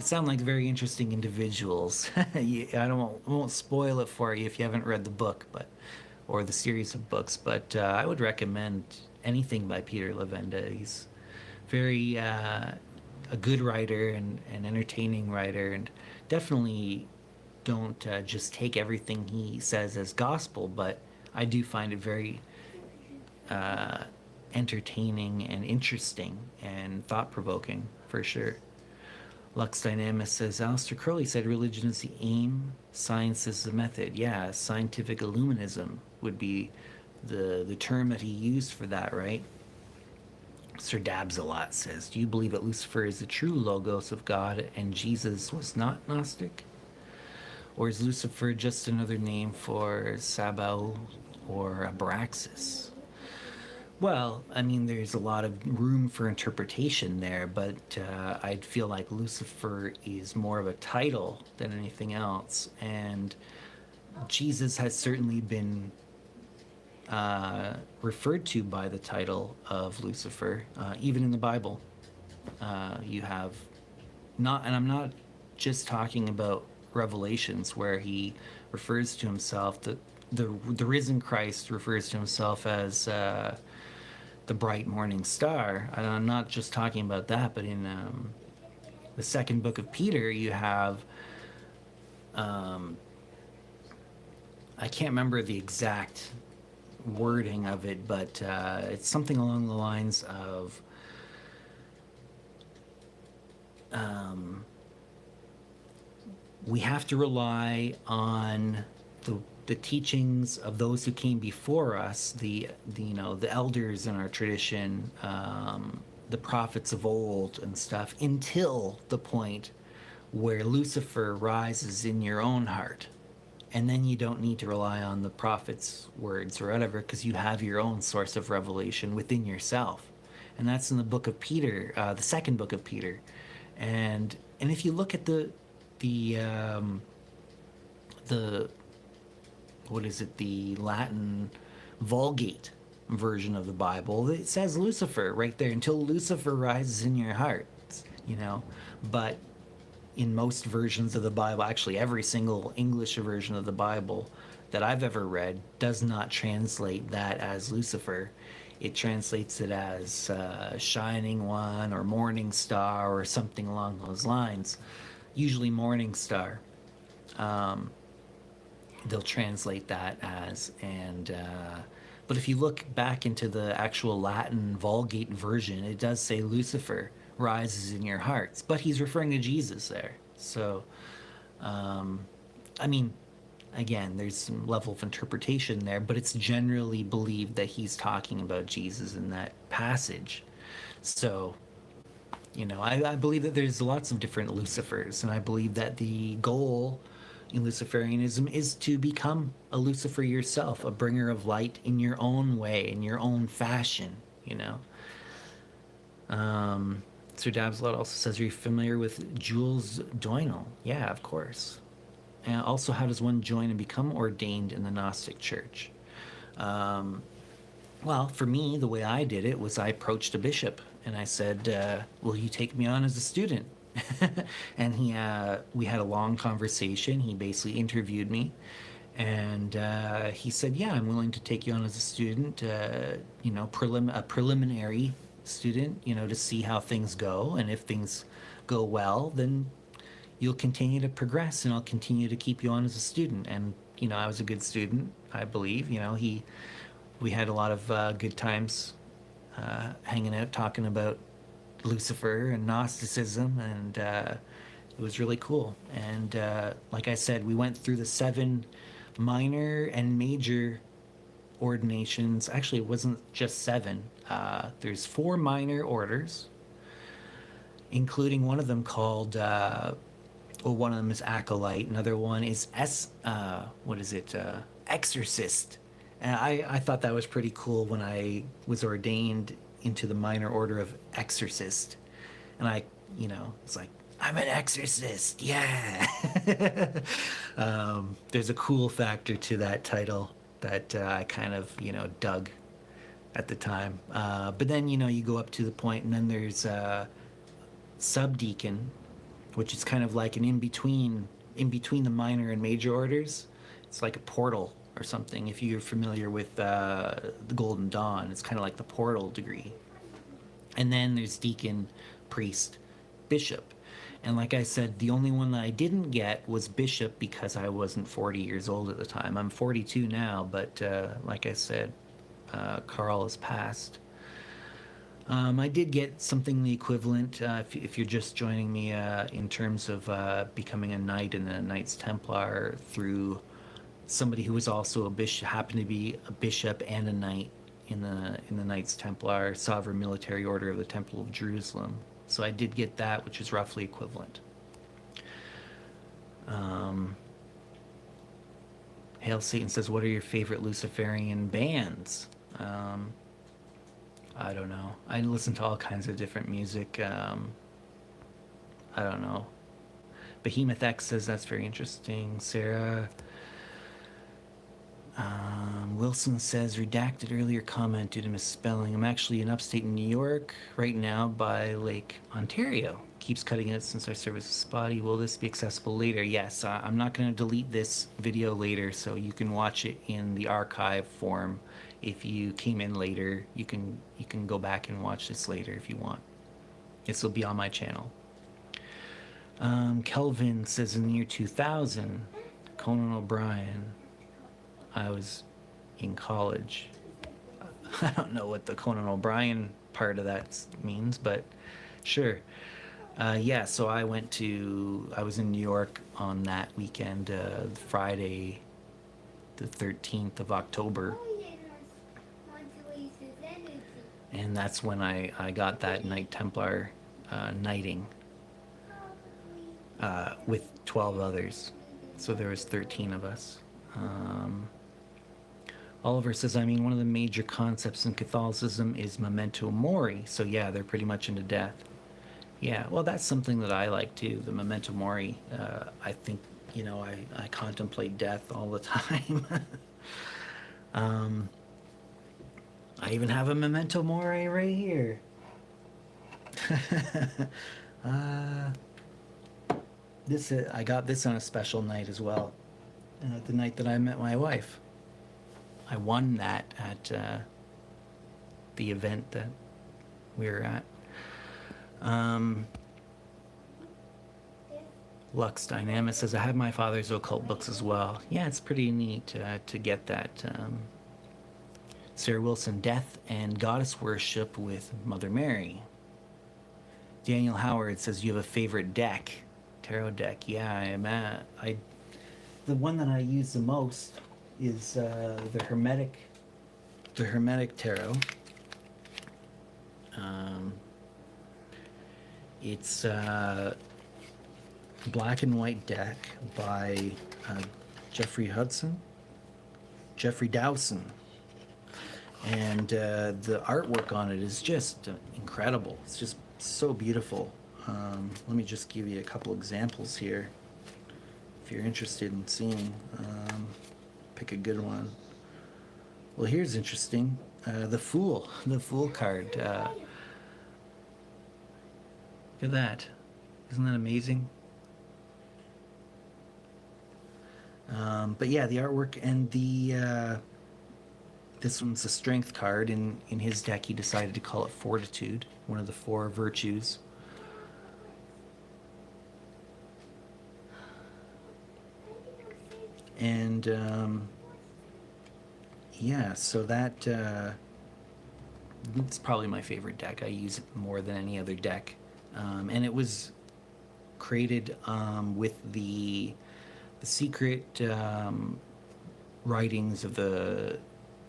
sound like very interesting individuals. I won't spoil it for you if you haven't read the book, or the series of books, but I would recommend anything by Peter Levenda. He's very a good writer and an entertaining writer, and definitely don't just take everything he says as gospel, but I do find it very entertaining and interesting and thought-provoking for sure. Lux Dynamis says, Aleister Crowley said religion is the aim, science is the method. Yeah, scientific illuminism would be the term that he used for that, right? Sir Dabs-a-lot says, do you believe that Lucifer is the true logos of God and Jesus was not Gnostic? Or is Lucifer just another name for Sabaoth or Abraxas? Well, I mean, there's a lot of room for interpretation there, but I'd feel like Lucifer is more of a title than anything else. And Jesus has certainly been referred to by the title of Lucifer, even in the Bible. You have not, and I'm not just talking about Revelations where he refers to himself, the risen Christ refers to himself as the bright morning star. I'm not just talking about that, but in the second book of Peter, you have, I can't remember the exact wording of it, but it's something along the lines of we have to rely on the teachings of those who came before us, the elders in our tradition, the prophets of old and stuff, until the point where Lucifer rises in your own heart. And then you don't need to rely on the prophet's words or whatever, because you have your own source of revelation within yourself. And that's in the book of Peter, the second book of Peter. And if you look at the what is it, the Latin Vulgate version of the Bible, it says Lucifer right there, until Lucifer rises in your hearts, But in most versions of the Bible, actually every single English version of the Bible that I've ever read does not translate that as Lucifer. It translates it as shining one or morning star or something along those lines. Usually morning star. They'll translate that as, and but if you look back into the actual Latin Vulgate version, it does say Lucifer rises in your hearts, but he's referring to Jesus there. So I mean, again, there's some level of interpretation there, but it's generally believed that he's talking about Jesus in that passage. So I believe that there's lots of different Lucifers, and I believe that the goal in Luciferianism is to become a Lucifer yourself, a bringer of light in your own way, in your own fashion. Sir Dabslot also says, are you familiar with Jules Doinel? Yeah, of course. And also, how does one join and become ordained in the Gnostic Church? Well, for me, the way I did it was I approached a bishop and I said, will you take me on as a student? And we had a long conversation. He basically interviewed me, and he said, yeah, I'm willing to take you on as a student, a preliminary student, to see how things go. And if things go well, then you'll continue to progress and I'll continue to keep you on as a student. And, I was a good student, I believe. We had a lot of good times hanging out, talking about Lucifer and Gnosticism, and it was really cool. And like I said, we went through the 7 minor and major ordinations. Actually, it wasn't just 7. There's 4 minor orders, including one of them called, one of them is Acolyte. Another one is Exorcist. And I thought that was pretty cool when I was ordained into the minor order of Exorcist. And it's like, I'm an exorcist, yeah. There's a cool factor to that title that I kind of, dug at the time. But then, you go up to the point, and then there's subdeacon, which is kind of like an in-between the minor and major orders. It's like a portal or something. If you're familiar with the Golden Dawn, it's kind of like the portal degree. And then there's deacon, priest, bishop. And like I said, the only one that I didn't get was bishop because I wasn't 40 years old at the time. I'm 42 now, but like I said, Carl has passed. I did get something the equivalent, if you're just joining me, in terms of becoming a knight in the Knights Templar through somebody who was also a bishop, happened to be a bishop and a knight in the Knights Templar, Sovereign Military Order of the Temple of Jerusalem. So I did get that, which is roughly equivalent. Hail Satan says, what are your favorite Luciferian bands? I don't know. I listen to all kinds of different music. I don't know. Behemoth X says that's very interesting. Sarah Wilson says redacted earlier comment due to misspelling. I'm actually in upstate New York right now by Lake Ontario. Keeps cutting it since our service is spotty. Will this be accessible later? Yes, I'm not going to delete this video later, so you can watch it in the archive form. If you came in later, you can go back and watch this later if you want. This will be on my channel. Kelvin says in the year 2000, Conan O'Brien. I was in college. I don't know what the Conan O'Brien part of that means, but sure. Yeah, so I was in New York on that weekend, Friday, the 13th of October. And that's when I got that Knight Templar knighting with 12 others. So there was 13 of us. Oliver says, I mean, one of the major concepts in Catholicism is memento mori. So yeah, they're pretty much into death. Yeah, well, that's something that I like too, the memento mori. I think, I contemplate death all the time. I even have a memento mori right here. I got this on a special night as well. The night that I met my wife. I won that at the event that we were at. Lux Dynamic says, I have my father's occult books as well. Yeah, it's pretty neat to get that. Sarah Wilson, Death and Goddess Worship with Mother Mary. Daniel Howard says, you have a favorite deck? Tarot deck. Yeah, the one that I use the most is the Hermetic Tarot. It's a black and white deck by Jeffrey Dowson. And the artwork on it is just incredible. It's just so beautiful. Let me just give you a couple examples here. If you're interested in seeing, pick a good one. Well, here's interesting. The Fool card. Look at that. Isn't that amazing? But yeah, the artwork and this one's a strength card. In his deck, he decided to call it Fortitude, one of the 4 virtues. And yeah, so that it's probably my favorite deck. I use it more than any other deck. And it was created with the secret writings of the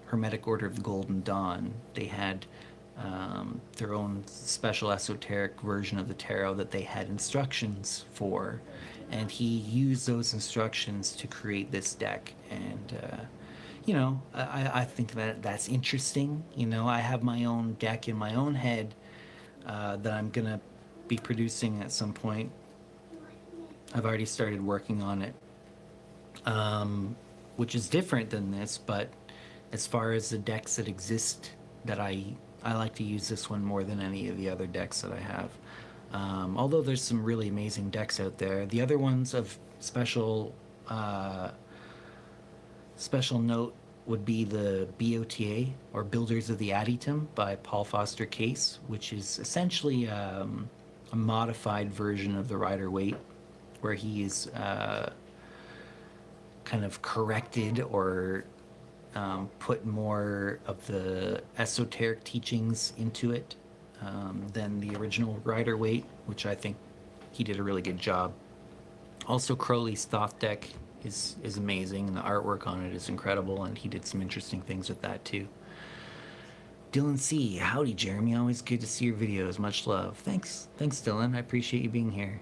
Hermetic Order of the Golden Dawn. They had their own special esoteric version of the tarot that they had instructions for, and he used those instructions to create this deck. And I think that's interesting. I have my own deck in my own head that I'm gonna be producing at some point. I've already started working on it, which is different than this, but as far as the decks that exist, that I like to use this one more than any of the other decks that I have. Although there's some really amazing decks out there. The other ones of special note would be the BOTA, or Builders of the Adytum, by Paul Foster Case, which is essentially a modified version of the Rider-Waite, where he's kind of corrected or put more of the esoteric teachings into it than the original Rider-Waite, which I think he did a really good job. Also, Crowley's Thoth deck is amazing, and the artwork on it is incredible, and he did some interesting things with that too. Dylan C. Howdy, Jeremy. Always good to see your videos. Much love. Thanks, Dylan. I appreciate you being here.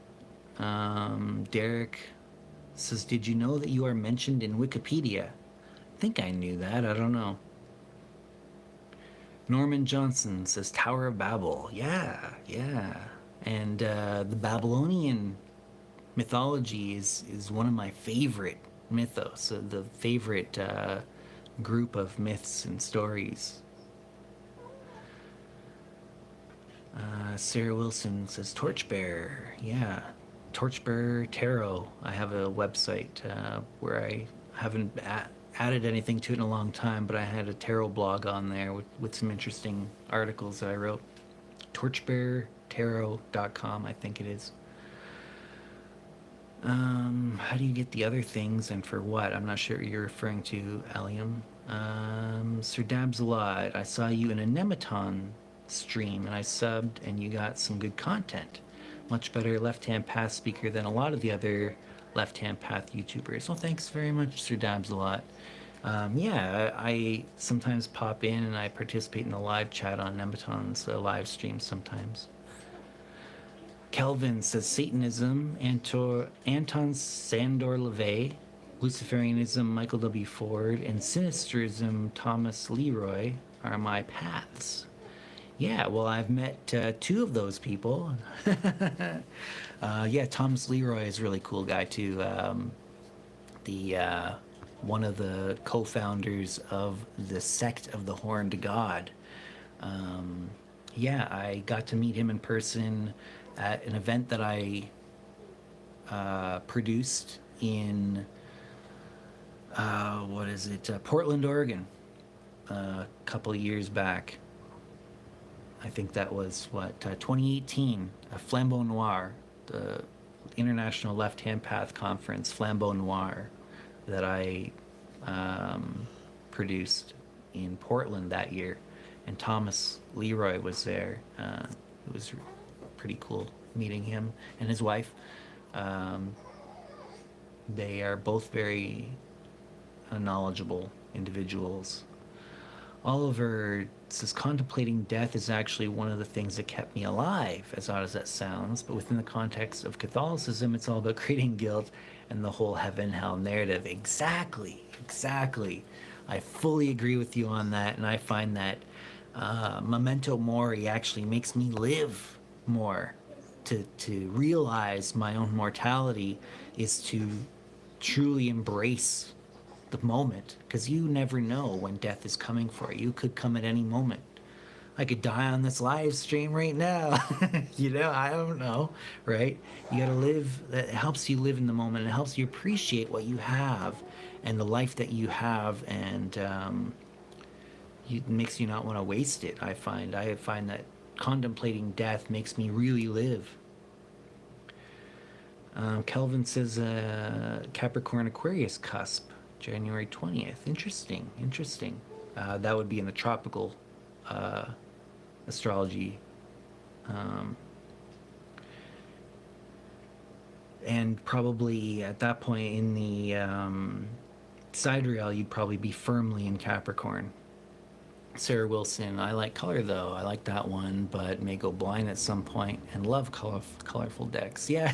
Derek says, did you know that you are mentioned in Wikipedia? I think I knew that. I don't know. Norman Johnson says Tower of Babel. Yeah, yeah. And the Babylonian mythology is one of my favorite mythos, the favorite group of myths and stories. Sarah Wilson says Torchbearer. Yeah, Torchbearer Tarot. I have a website where I haven't added anything to it in a long time, but I had a tarot blog on there with some interesting articles that I wrote. Torchbearertarot.com, I think it is. How do you get the other things and for what? I'm not sure what you're referring to, Allium. Sir Dabsalot, I saw you in a Nematon stream and I subbed and you got some good content. Much better left-hand path speaker than a lot of the other left-hand path YouTubers. Well, thanks very much, Sir Dabsalot. Yeah, I sometimes pop in and I participate in the live chat on Nematon's live stream sometimes. Kelvin says Satanism, Anton Sandor LaVey, Luciferianism, Michael W. Ford, and Sinisterism, Thomas Leroy, are my paths. Yeah, well, I've met two of those people. Yeah, Thomas Leroy is a really cool guy, too. One of the co-founders of the Sect of the Horned God. Yeah, I got to meet him in person at an event that I produced in Portland, Oregon, a couple of years back. I think that was 2018, Flambeau Noir, the International Left Hand Path Conference, Flambeau Noir, that I produced in Portland that year, and Thomas Leroy was there. It was pretty cool meeting him and his wife. They are both very knowledgeable individuals. Oliver says contemplating death is actually one of the things that kept me alive, as odd as that sounds, but within the context of Catholicism, it's all about creating guilt and the whole heaven-hell narrative. Exactly. I fully agree with you on that, and I find that memento mori actually makes me live more. To realize my own mortality is to truly embrace the moment, because you never know when death is coming for you. It could come at any moment. I could die on this live stream right now. I don't know, right? You got to live. That helps you live in the moment. It helps you appreciate what you have and the life that you have, and it makes you not want to waste it. I find that contemplating death makes me really live. Kelvin says Capricorn Aquarius cusp, January 20th. Interesting. That would be in the tropical astrology. And probably at that point in the sidereal, you'd probably be firmly in Capricorn. Sarah Wilson, I like color though. I like that one, but may go blind at some point and love colorful decks. Yeah.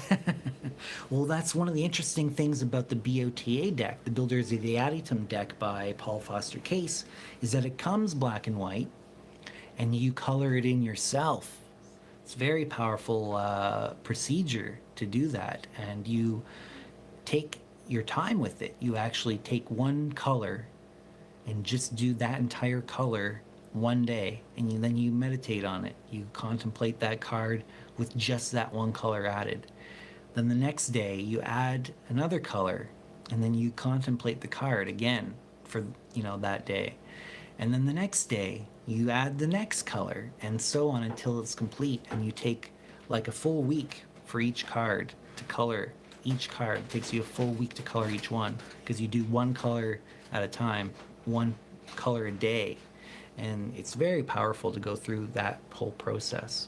Well, that's one of the interesting things about the BOTA deck, the Builders of the Adytum deck by Paul Foster Case, is that it comes black and white and you color it in yourself. It's a very powerful procedure to do that, and you take your time with it. You actually take one color and just do that entire color one day, and then you meditate on it. You contemplate that card with just that one color added. Then the next day you add another color, and then you contemplate the card again for that day. And then the next day you add the next color, and so on until it's complete. And you take like a full week for each card to color each card. It takes you a full week to color each one, because you do one color at a time, one color a day, and it's very powerful to go through that whole process.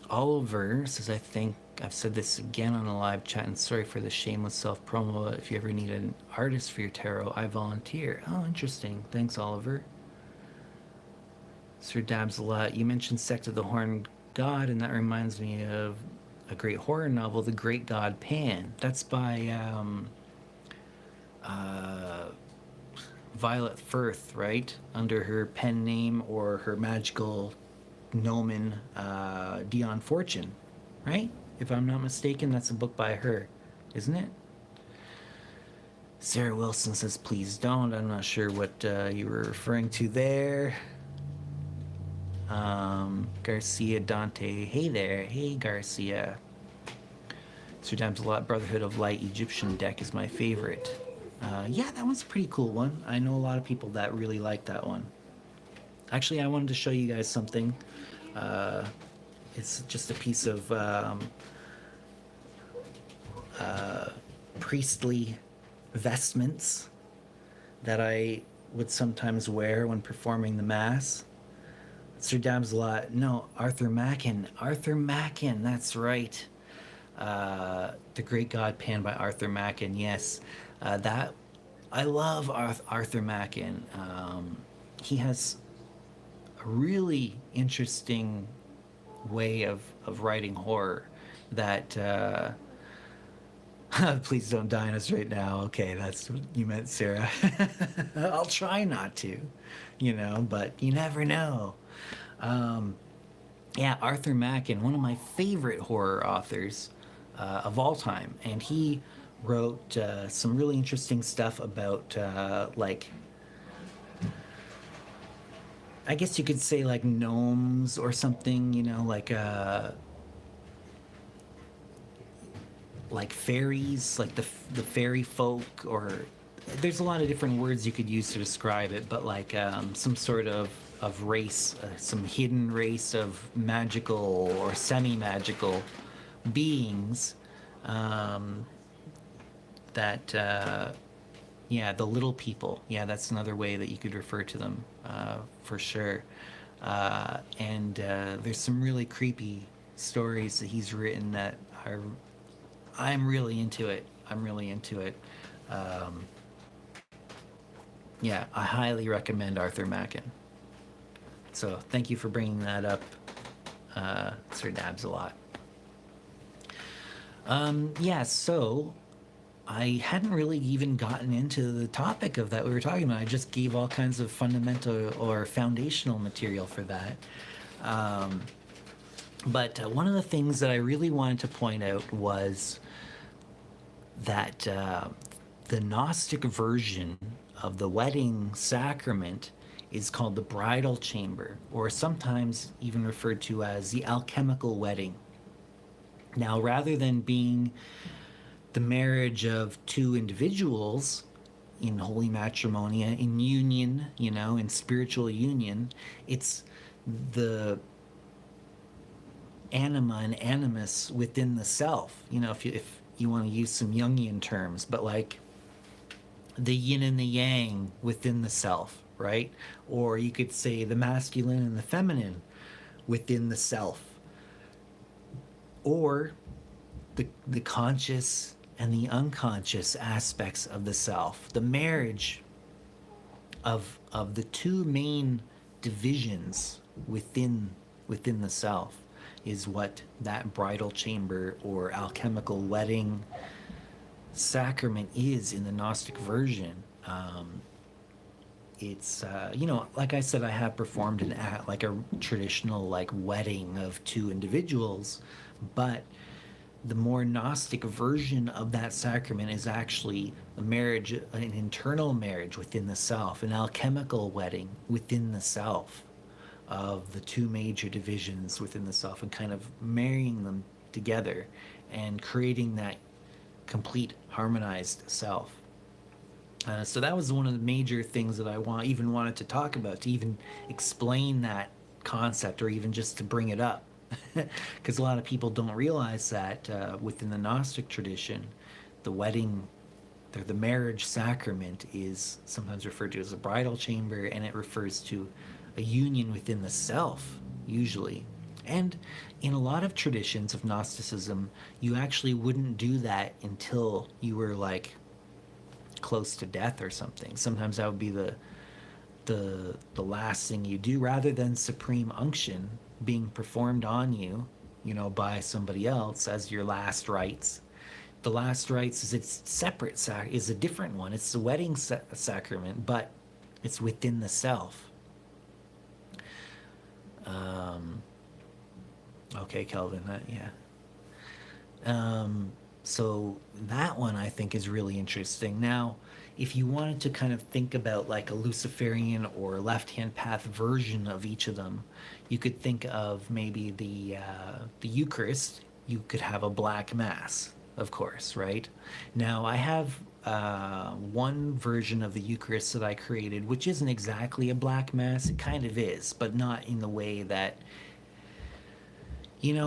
Oliver says, I think I've said this again on a live chat, and sorry for the shameless self-promo. If you ever need an artist for your tarot, I volunteer. Oh, interesting. Thanks, Oliver. Sir Dabsalot, you mentioned Sect of the Horned God, and that reminds me of a great horror novel, The Great God Pan. That's by Violet Firth, right? Under her pen name or her magical gnomon, Dion Fortune, right? If I'm not mistaken, that's a book by her, isn't it? Sarah Wilson says, please don't. I'm not sure what you were referring to there. Garcia Dante, hey there. Hey, Garcia. Sir Damselot Brotherhood of Light Egyptian deck is my favorite. Yeah, that one's a pretty cool one. I know a lot of people that really like that one. Actually, I wanted to show you guys something. It's just a piece of priestly vestments that I would sometimes wear when performing the Mass. Sir Damselot, no, Arthur Machen. Arthur Machen, that's right. The Great God Pan by Arthur Machen, yes. That I love Arthur Machen. He has a really interesting way of writing horror that please don't die on us right now. Okay, that's what you meant, Sarah. I'll try not to, but you never know. Yeah, Arthur Machen, one of my favorite horror authors of all time, and he wrote some really interesting stuff about I guess you could say like gnomes or something, like fairies, like the fairy folk, or there's a lot of different words you could use to describe it, but like some sort of race, some hidden race of magical or semi-magical beings that yeah, the little people. Yeah, that's another way that you could refer to them, for sure. And there's some really creepy stories that he's written that are. I'm really into it. I'm really into it. Yeah, I highly recommend Arthur Machen. So thank you for bringing that up, Sir Dabs-a-lot. Yeah, so I hadn't really even gotten into the topic of that we were talking about. I just gave all kinds of fundamental or foundational material for that. But one of the things that I really wanted to point out was that the Gnostic version of the wedding sacrament is called the bridal chamber, or sometimes even referred to as the alchemical wedding. Now, rather than being the marriage of two individuals in holy matrimony, in union, in spiritual union, it's the anima and animus within the self. If you want to use some Jungian terms, but like the yin and the yang within the self, right? Or you could say the masculine and the feminine within the self, or the conscious and the unconscious aspects of the self, the marriage of the two main divisions within the self is what that bridal chamber or alchemical wedding sacrament is in the Gnostic version. It's like I said, I have performed like a traditional like wedding of two individuals, but the more Gnostic version of that sacrament is actually a marriage, an internal marriage within the self, an alchemical wedding within the self of the two major divisions within the self, and kind of marrying them together and creating that complete harmonized self. So that was one of the major things that I wanted to talk about, to even explain that concept, or even just to bring it up. Because a lot of people don't realize that within the Gnostic tradition, the wedding, the marriage sacrament is sometimes referred to as a bridal chamber, and it refers to a union within the self, usually. And in a lot of traditions of Gnosticism, you actually wouldn't do that until you were like close to death or something. Sometimes that would be the last thing you do, rather than supreme unction being performed on you, by somebody else as your last rites. The last rites is its separate is a different one. It's the wedding sacrament, but It's within the self. Okay, Kelvin. Yeah. So that one I think is really interesting. Now, if you wanted to kind of think about like a Luciferian or left-hand path version of each of them, you could think of maybe the Eucharist. You could have a black mass, of course, right? Now, I have one version of the Eucharist that I created, which isn't exactly a black mass. It kind of is, but not in the way that,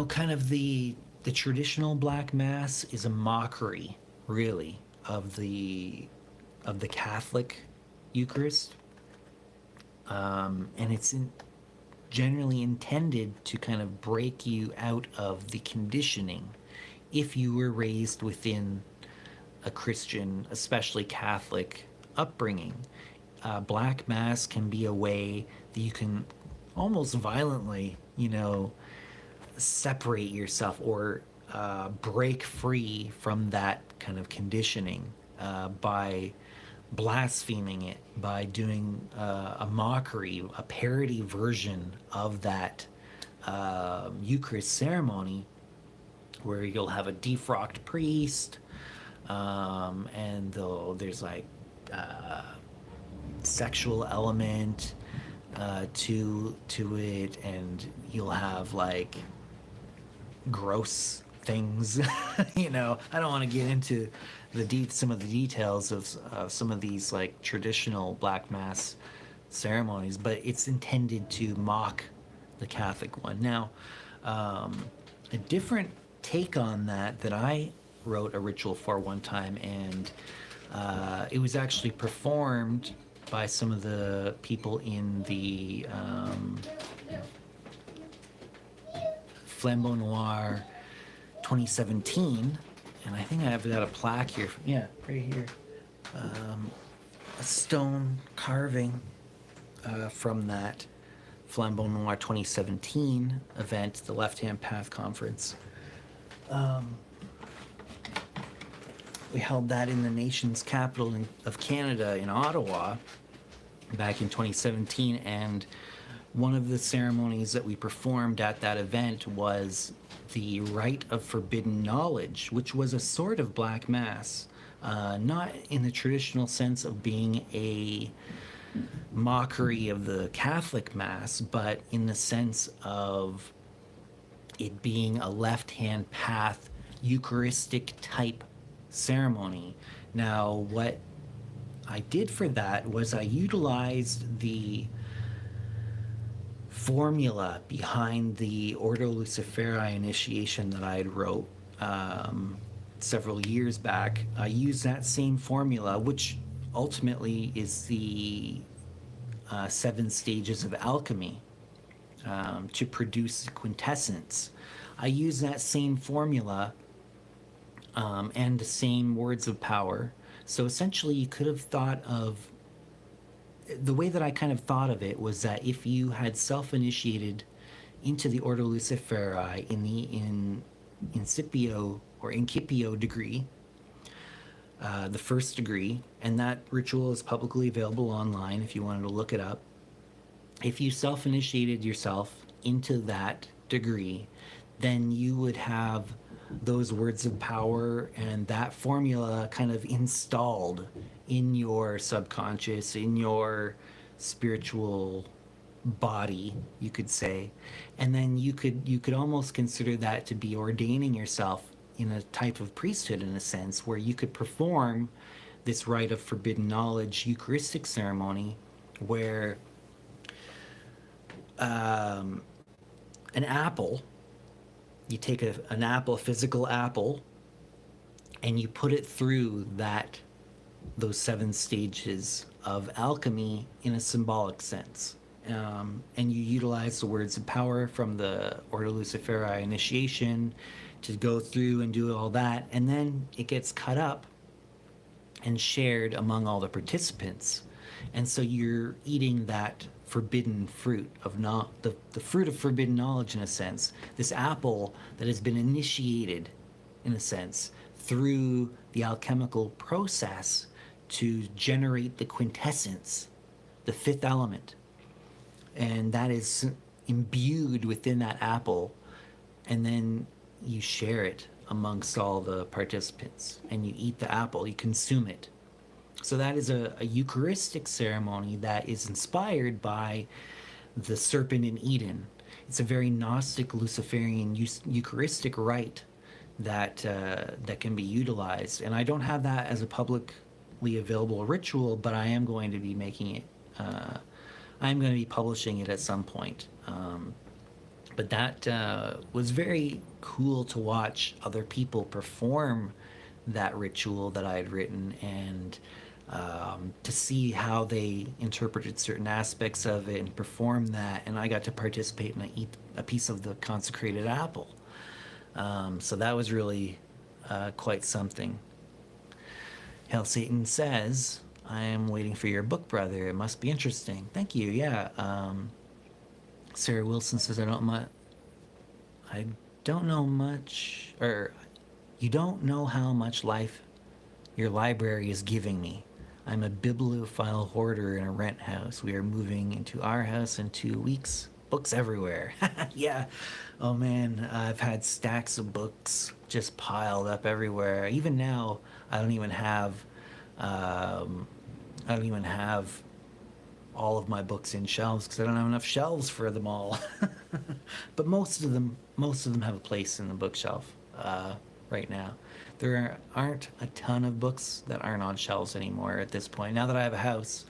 kind of the traditional black mass is a mockery, really, of the Catholic Eucharist, and it's generally intended to kind of break you out of the conditioning if you were raised within a Christian, especially Catholic, upbringing. Black mass can be a way that you can almost violently, separate yourself or break free from that kind of conditioning by blaspheming it, by doing a mockery, a parody version of that Eucharist ceremony, where you'll have a defrocked priest, and there's like sexual element to it, and you'll have like gross things. I don't want to get into some of the details of some of these like traditional black mass ceremonies, but it's intended to mock the Catholic one. Now, a different take on that I wrote a ritual for one time, and it was actually performed by some of the people in the Flambeau Noir 2017, and I think I've got a plaque here. Yeah, right here. A stone carving from that Flambeau Noir 2017 event, the Left Hand Path Conference. We held that in the nation's capital of Canada, in Ottawa, back in 2017, and one of the ceremonies that we performed at that event was the Rite of Forbidden Knowledge, which was a sort of black mass, not in the traditional sense of being a mockery of the Catholic Mass, but in the sense of it being a left-hand path Eucharistic type ceremony. Now, what I did for that was I utilized the formula behind the Ordo Luciferi initiation that I had wrote several years back. I used that same formula, which ultimately is the 7 stages of alchemy, to produce the quintessence. I use that same formula and the same words of power. So essentially, you could have thought of the way that I kind of thought of it was that if you had self-initiated into the Ordo Luciferi in the Incipio or Incipio degree, the first degree, and that ritual is publicly available online if you wanted to look it up. If you self-initiated yourself into that degree, then you would have those words of power and that formula kind of installed in your subconscious, in your spiritual body, you could say. And then you could almost consider that to be ordaining yourself in a type of priesthood, in a sense, where you could perform this rite of forbidden knowledge Eucharistic ceremony, where an apple, you take an apple, a physical apple, and you put it through those 7 stages of alchemy in a symbolic sense. And you utilize the words of power from the Ordo Luciferi initiation to go through and do all that, and then it gets cut up and shared among all the participants. And so you're eating that forbidden fruit of the fruit of forbidden knowledge, in a sense, this apple that has been initiated, in a sense, through the alchemical process to generate the quintessence the fifth element, and that is imbued within that apple, and then you share it amongst all the participants, and you eat the apple, you consume it. So that is a Eucharistic ceremony that is inspired by the serpent in Eden. It's a very Gnostic Luciferian Eucharistic rite that can be utilized. And I don't have that as a publicly available ritual, but I am going to be making it. I'm going to be publishing it at some point. But that was very cool to watch other people perform that ritual that I had written, and to see how they interpreted certain aspects of it and perform that. And I got to participate and eat a piece of the consecrated apple. So that was really quite something. Hail Satan says, I am waiting for your book, brother. It must be interesting. Thank you. Yeah. Sarah Wilson says, I don't know much, or you don't know how much life your library is giving me. I'm a bibliophile hoarder in a rent house. We are moving into our house in 2 weeks. Books everywhere. Yeah. Oh man, I've had stacks of books just piled up everywhere. Even now, I don't even have all of my books in shelves because I don't have enough shelves for them all. But most of them have a place in the bookshelf right now. There aren't a ton of books that aren't on shelves anymore at this point. Now that I have a house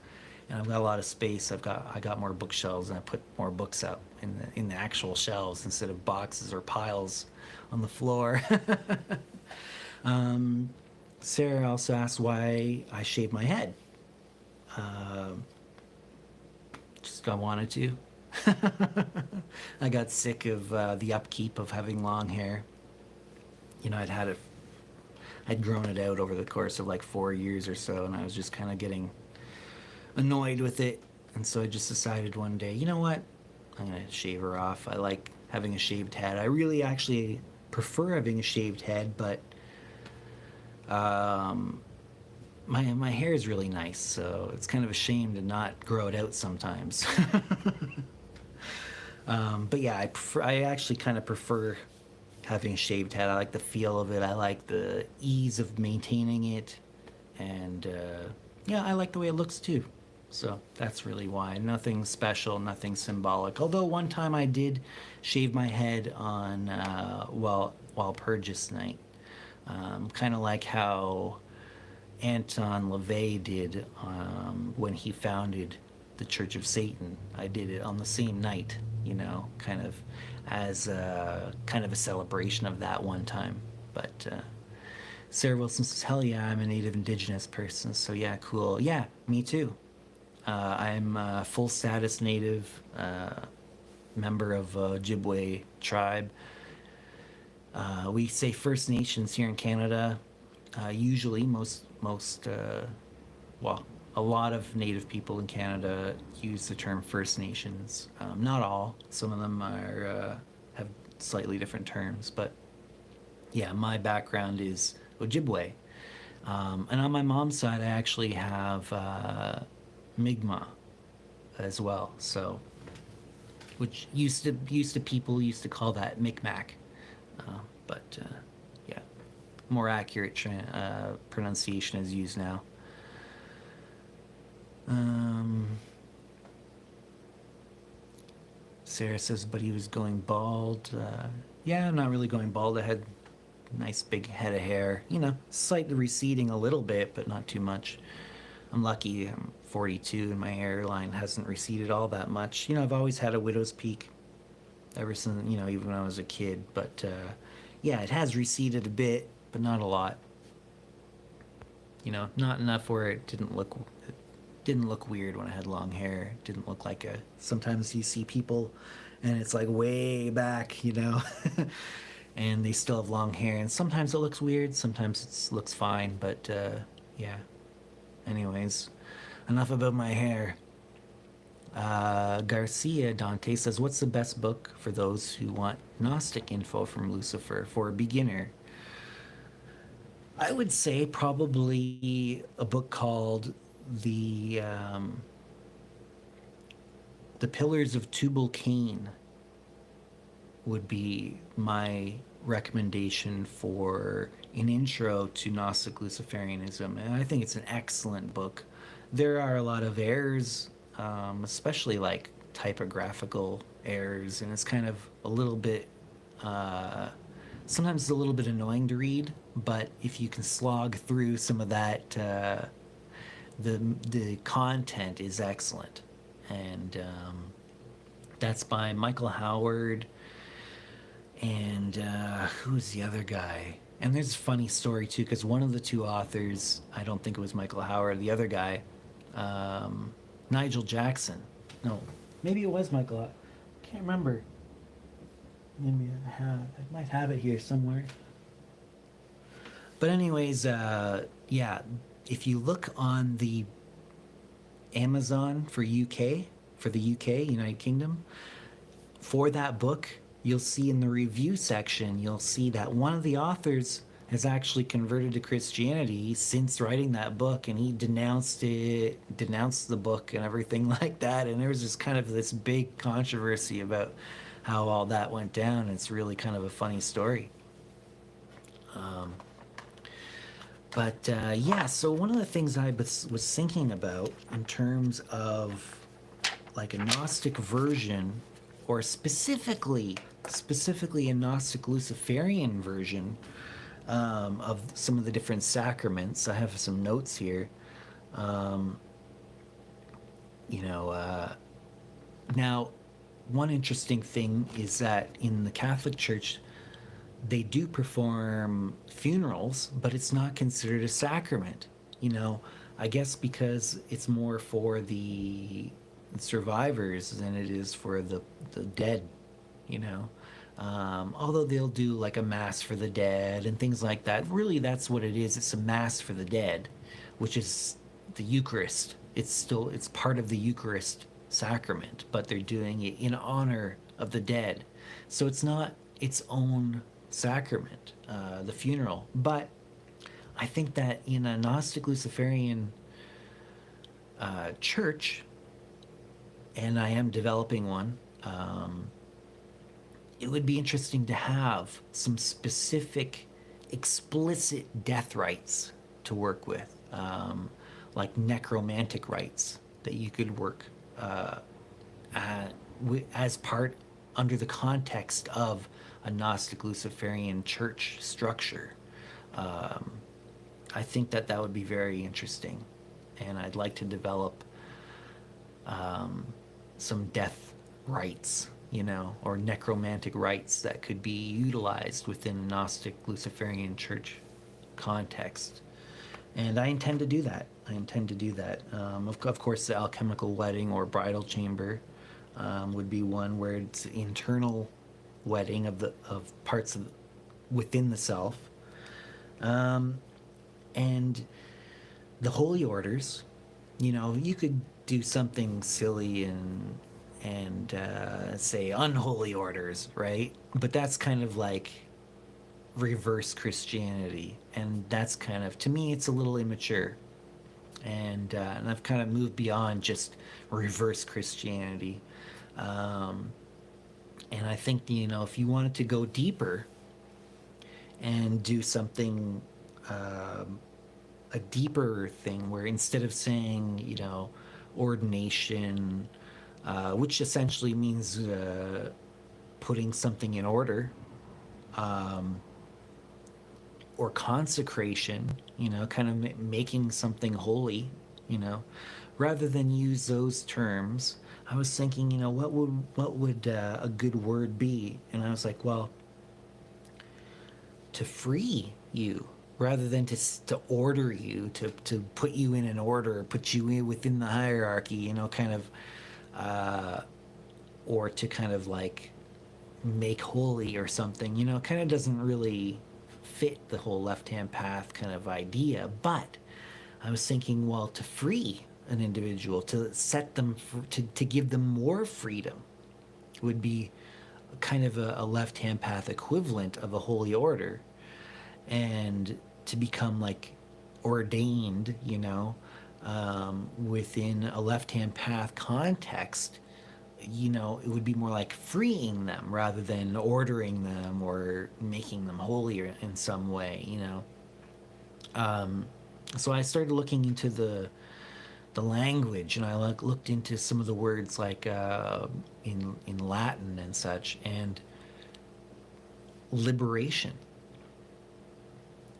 and I've got a lot of space, I got more bookshelves, and I put more books up in the actual shelves instead of boxes or piles on the floor. Sarah also asked why I shaved my head. Just I wanted to. I got sick of the upkeep of having long hair. You know, I'd grown it out over the course of like 4 years or so, and I was just kind of getting annoyed with it. And so I just decided one day, you know what? I'm going to shave her off. I like having a shaved head. I really actually prefer having a shaved head, but my hair is really nice, so it's kind of a shame to not grow it out sometimes. But yeah, I actually kind of prefer having a shaved head. I like the feel of it. I like the ease of maintaining it, and yeah, I like the way it looks too. So that's really why. Nothing special, nothing symbolic. Although one time I did shave my head on while Purges night, kind of like how Anton LaVey did when he founded the Church of Satan. I did it on the same night, you know, kind of as a celebration of that one time. But Sarah Wilson says, hell yeah, I'm a native indigenous person. So yeah, cool. Yeah, me too. I'm a full status native member of Ojibwe tribe. We say First Nations here in Canada. Usually, a lot of Native people in Canada use the term First Nations. Not all. Some of them have slightly different terms, but yeah, my background is Ojibwe. And on my mom's side, I actually have Mi'kmaq as well. So, which people used to call that Micmac, but yeah, more accurate pronunciation is used now. Sarah says, but he was going bald. Yeah, I'm not really going bald. I had a nice big head of hair. You know, slightly receding a little bit, but not too much. I'm lucky. I'm 42 and my hairline hasn't receded all that much. You know, I've always had a widow's peak ever since, you know, even when I was a kid. But yeah, it has receded a bit, but not a lot. You know, not enough where it didn't look weird when I had long hair. It didn't look like sometimes you see people and it's like way back, you know, and they still have long hair, and sometimes it looks weird, sometimes it looks fine, but yeah. Anyways, enough about my hair. Garcia Dante says, what's the best book for those who want Gnostic info from Lucifer for a beginner? I would say probably a book called the The Pillars of Tubal Cain would be my recommendation for an intro to Gnostic Luciferianism, and I think it's an excellent book. There are a lot of errors, especially like typographical errors, and it's kind of a little bit, sometimes it's a little bit annoying to read, but if you can slog through some of that, the content is excellent. And that's by Michael Howard. And who's the other guy? And there's a funny story too, because one of the two authors, I don't think it was Michael Howard. The other guy, Nigel Jackson. No, maybe it was Michael. I can't remember. Maybe I might have it here somewhere. But anyways, yeah, if you look on the Amazon for the UK, United Kingdom, for that book, you'll see in the review section, you'll see that one of the authors has actually converted to Christianity since writing that book, and he denounced the book and everything like that. And there was just kind of this big controversy about how all that went down. It's really kind of a funny story. But yeah, so one of the things I was thinking about in terms of like a Gnostic version, or specifically a Gnostic Luciferian version of some of the different sacraments. I have some notes here. Now, one interesting thing is that in the Catholic Church, they do perform funerals, but it's not considered a sacrament. I guess because it's more for the survivors than it is for the dead, although they'll do like a mass for the dead and things like that. Really, that's what it is. It's a mass for the dead, which is the Eucharist. It's part of the Eucharist sacrament, but they're doing it in honor of the dead. So it's not its own sacrament, the funeral. But I think that in a Gnostic Luciferian church, and I am developing one, it would be interesting to have some specific, explicit death rites to work with, like necromantic rites that you could work as part under the context of a Gnostic Luciferian church structure. I think that would be very interesting, and I'd like to develop some death rites, or necromantic rites that could be utilized within a Gnostic Luciferian church context. And I intend to do that. Of course, the alchemical wedding or bridal chamber would be one where it's internal wedding of parts within the self, and the holy orders. You could do something silly and say unholy orders, right? But that's kind of like reverse Christianity, and that's kind of, to me, it's a little immature. And I've kind of moved beyond just reverse Christianity. And I think, if you wanted to go deeper and do something, a deeper thing where instead of saying, ordination, which essentially means putting something in order, or consecration, kind of making something holy, rather than use those terms, I was thinking, what would a good word be? And I was like, well, to free you, rather than to order you, to put you in an order, put you in within the hierarchy, kind of, or to kind of like make holy or something, kind of doesn't really fit the whole left-hand path kind of idea. But I was thinking, well, to free an individual, to set them, to give them more freedom, would be kind of a left-hand path equivalent of a holy order. And to become like ordained, within a left-hand path context, it would be more like freeing them rather than ordering them or making them holier in some way. So I started looking into the language, and I looked into some of the words like in Latin and such, and liberation.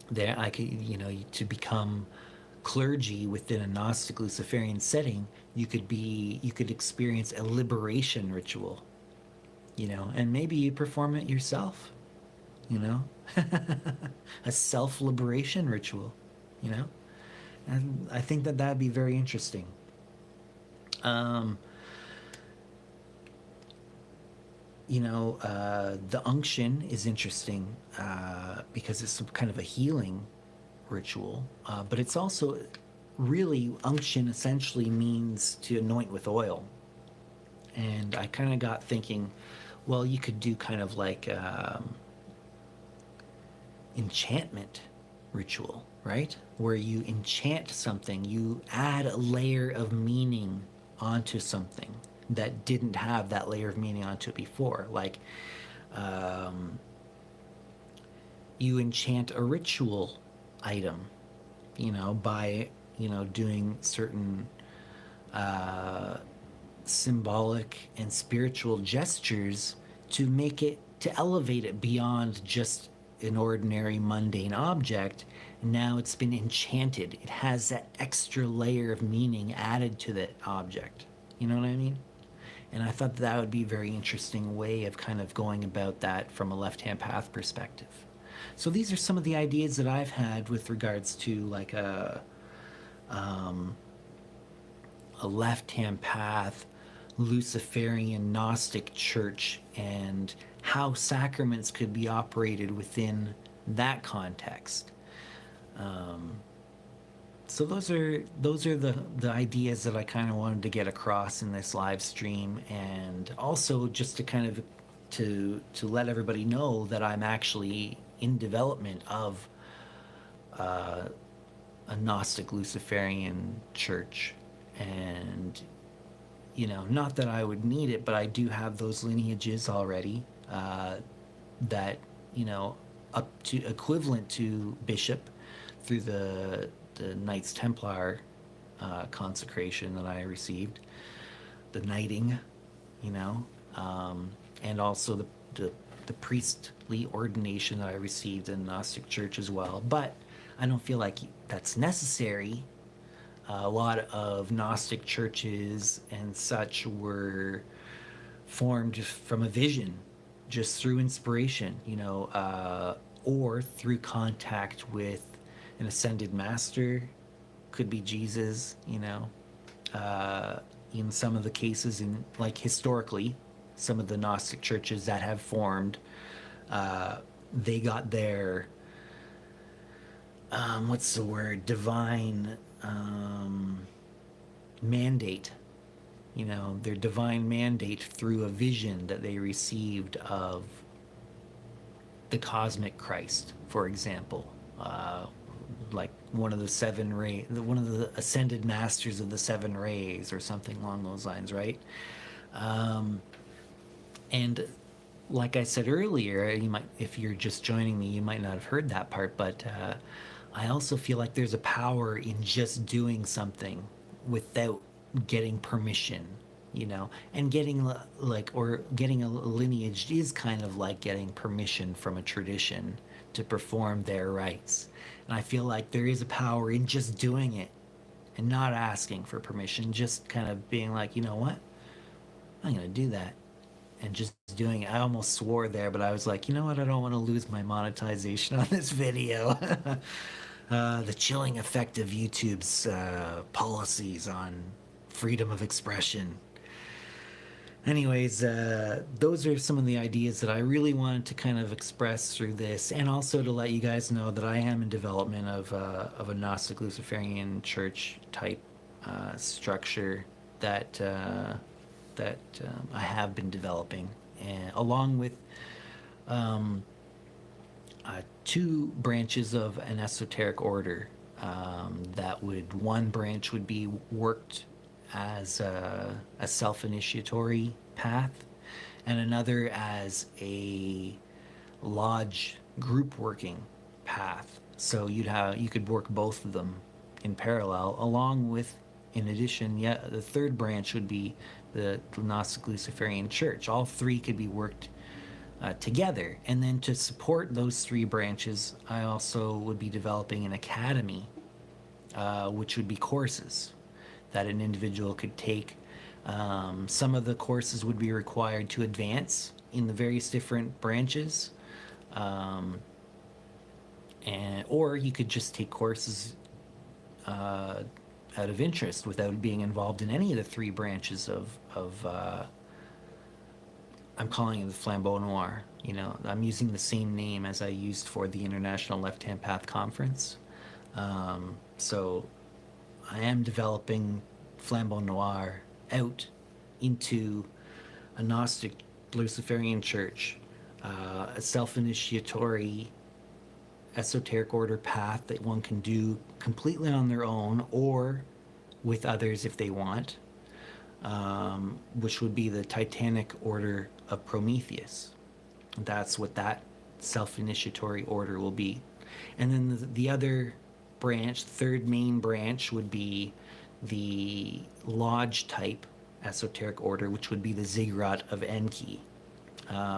There, I could, to become clergy within a Gnostic Luciferian setting, you could experience a liberation ritual, and maybe you perform it yourself, you know, a self-liberation ritual, you know, and I think that that'd be very interesting. Um, the unction is interesting because it's some kind of a healing ritual, but it's also really unction essentially means to anoint with oil. And I kind of got thinking, well, you could do kind of like enchantment ritual, right? Where you enchant something, you add a layer of meaning onto something that didn't have that layer of meaning onto it before. Like you enchant a ritual item, by, doing certain symbolic and spiritual gestures to elevate it beyond just an ordinary mundane object. Now it's been enchanted. It has that extra layer of meaning added to that object. You know what I mean? And I thought that would be a very interesting way of kind of going about that from a left-hand path perspective. So these are some of the ideas that I've had with regards to like a left-hand path Luciferian Gnostic church, and how sacraments could be operated within that context. So those are the ideas that I kind of wanted to get across in this live stream, and also just to kind of to let everybody know that I'm actually in development of a Gnostic Luciferian church. And not that I would need it, but I do have those lineages already that up to equivalent to bishop through the Knights Templar consecration that I received, the knighting, and also the priestly ordination that I received in the Gnostic Church as well. But I don't feel like that's necessary. A lot of Gnostic churches and such were formed from a vision, just through inspiration, or through contact with an ascended master, could be Jesus, in some of the cases, in like historically, some of the Gnostic churches that have formed, they got their what's the word, divine mandate, their divine mandate through a vision that they received of the cosmic Christ, for example, like one of the ascended masters of the seven rays or something along those lines, right? And like I said earlier, if you're just joining me, you might not have heard that part, but I also feel like there's a power in just doing something without getting permission, and getting getting a lineage is kind of like getting permission from a tradition to perform their rites. And I feel like there is a power in just doing it and not asking for permission, just kind of being like, you know what, I'm going to do that. And just doing it. I almost swore there, but I was like, you know what, I don't want to lose my monetization on this video. The chilling effect of YouTube's policies on freedom of expression. Anyways, those are some of the ideas that I really wanted to kind of express through this, and also to let you guys know that I am in development of a Gnostic Luciferian church type structure that I have been developing, and along with two branches of an esoteric order. One branch would be worked as a self-initiatory path, and another as a lodge group working path. So you could work both of them in parallel, along with, in addition, the third branch would be the Gnostic Luciferian Church. All three could be worked together. And then to support those three branches, I also would be developing an academy, which would be courses that an individual could take. Some of the courses would be required to advance in the various different branches. Or you could just take courses out of interest without being involved in any of the three branches of I'm calling it the Flambeau Noir. I'm using the same name as I used for the International Left Hand Path Conference. So I am developing Flambeau Noir out into a Gnostic Luciferian church, a self-initiatory esoteric order path that one can do completely on their own or with others if they want, which would be the Titanic Order of Prometheus. That's what that self-initiatory order will be. And then the other branch, third main branch, would be the lodge type esoteric order, which would be the Ziggurat of Enki,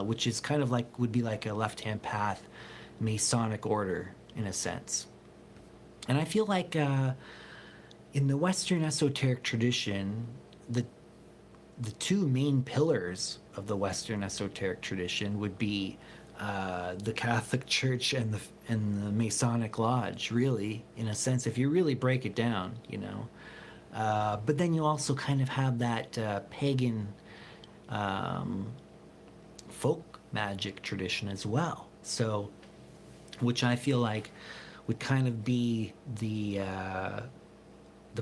which is kind of would be like a left-hand path Masonic order in a sense. And I feel like in the Western esoteric tradition, the two main pillars of the Western esoteric tradition would be the Catholic Church and the Masonic Lodge, really, in a sense, if you really break it down, but then you also kind of have that pagan folk magic tradition as well. So, which I feel like would kind of be the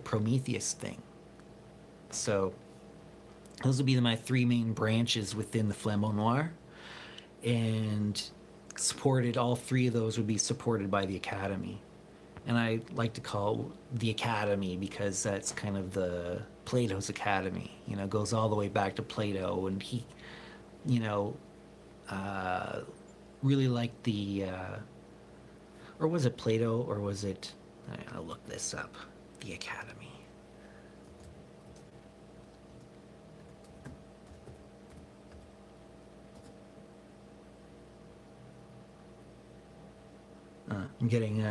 Prometheus thing. So those would be my three main branches within the Flambeau Noir, and all three of those would be supported by the Academy. And I like to call the Academy because that's kind of the Plato's Academy, goes all the way back to Plato, and he, really liked or was it Plato, or was it, I'll look this up, the Academy. I'm getting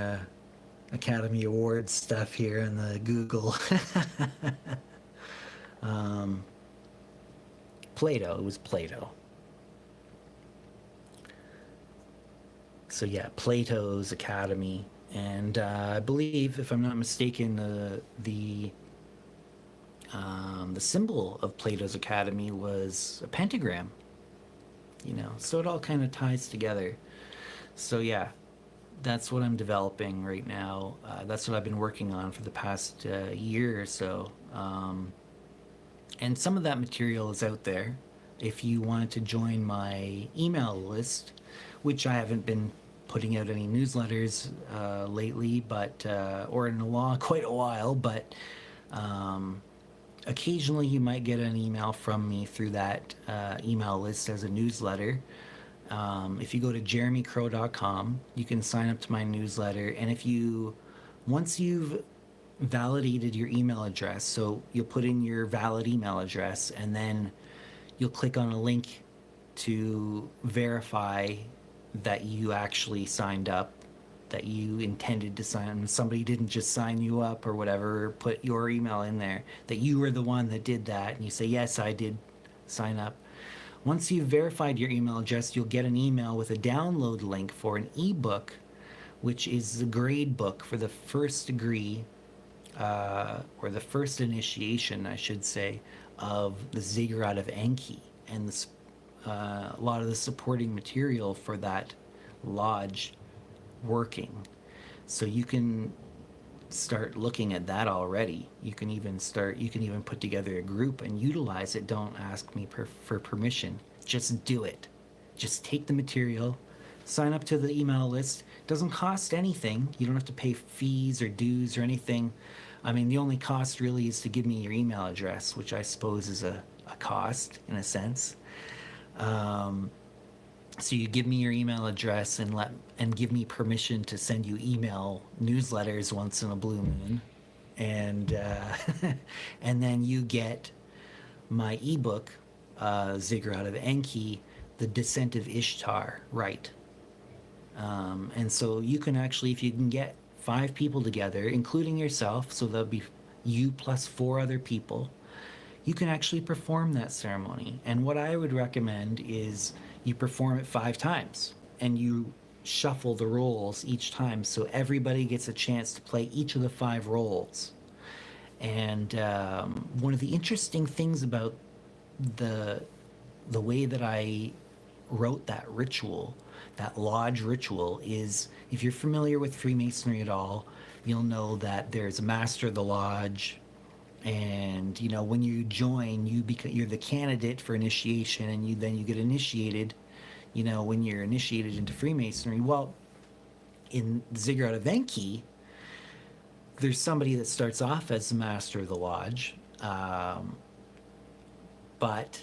Academy Awards stuff here in the Google. Plato, it was Plato. So yeah, Plato's Academy, and I believe, if I'm not mistaken, the symbol of Plato's Academy was a pentagram. So it all kind of ties together. So yeah, that's what I'm developing right now. That's what I've been working on for the past year or so. And some of that material is out there. If you want to join my email list, which I haven't been putting out any newsletters lately, but or in quite a while, but occasionally you might get an email from me through that email list as a newsletter. If you go to jeremycrow.com, you can sign up to my newsletter, and once you've validated your email address, so you'll put in your valid email address, and then you'll click on a link to verify that you actually signed up, that you intended to sign. Somebody didn't just sign you up or whatever, put your email in there, that you were the one that did that, and you say, yes, I did sign up. Once you've verified your email address, you'll get an email with a download link for an ebook, which is the grade book for the first degree, or the first initiation, I should say, of the Ziggurat of Enki, and a lot of the supporting material for that lodge working. So you can start looking at that already. You can even put together a group and utilize it. Don't ask me for permission. Just do it. Just take the material, sign up to the email list. Doesn't cost anything. You don't have to pay fees or dues or anything. I mean, the only cost really is to give me your email address, which I suppose is a a cost in a sense. So you give me your email address and give me permission to send you email newsletters once in a blue moon, and and then you get my ebook, Ziggurat of Enki, The Descent of Ishtar, right? And so you can actually, if you can get 5 people together, including yourself, so there'll be you plus 4 other people, you can actually perform that ceremony. And what I would recommend is you perform it 5 times and you shuffle the roles each time so everybody gets a chance to play each of the 5 roles. And one of the interesting things about the way that I wrote that ritual, that lodge ritual, is if you're familiar with Freemasonry at all, you'll know that there's a master of the lodge, and you know when you join, you're the candidate for initiation, and then you get initiated. You know, when you're initiated into Freemasonry, well, in Ziggurat of Enki, there's somebody that starts off as the master of the lodge, but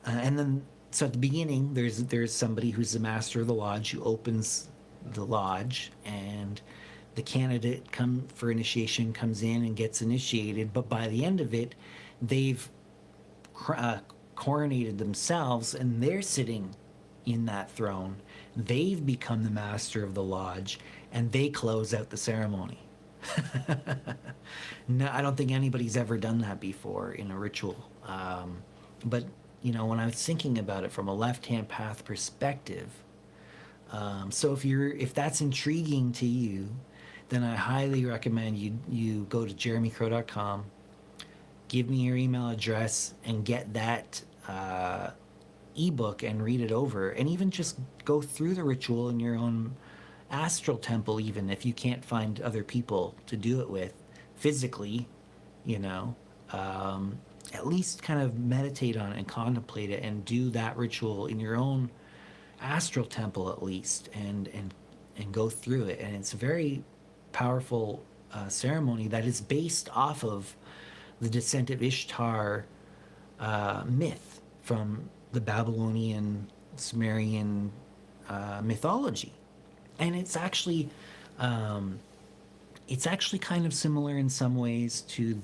and then so at the beginning there's somebody who's the master of the lodge who opens the lodge, and the candidate for initiation comes in and gets initiated, but by the end of it they've coronated themselves and they're sitting in that throne. They've become the master of the lodge and they close out the ceremony. No, I don't think anybody's ever done that before in a ritual. But you know, when I was thinking about it from a left-hand path perspective, so if that's intriguing to you, then I highly recommend you go to jeremycrow.com, give me your email address, and get that ebook and read it over, and even just go through the ritual in your own astral temple, even if you can't find other people to do it with physically, you know. At least kind of meditate on it and contemplate it and do that ritual in your own astral temple at least, and go through it. And it's a very powerful ceremony that is based off of the descent of Ishtar myth from the Babylonian Sumerian mythology. And it's actually kind of similar in some ways to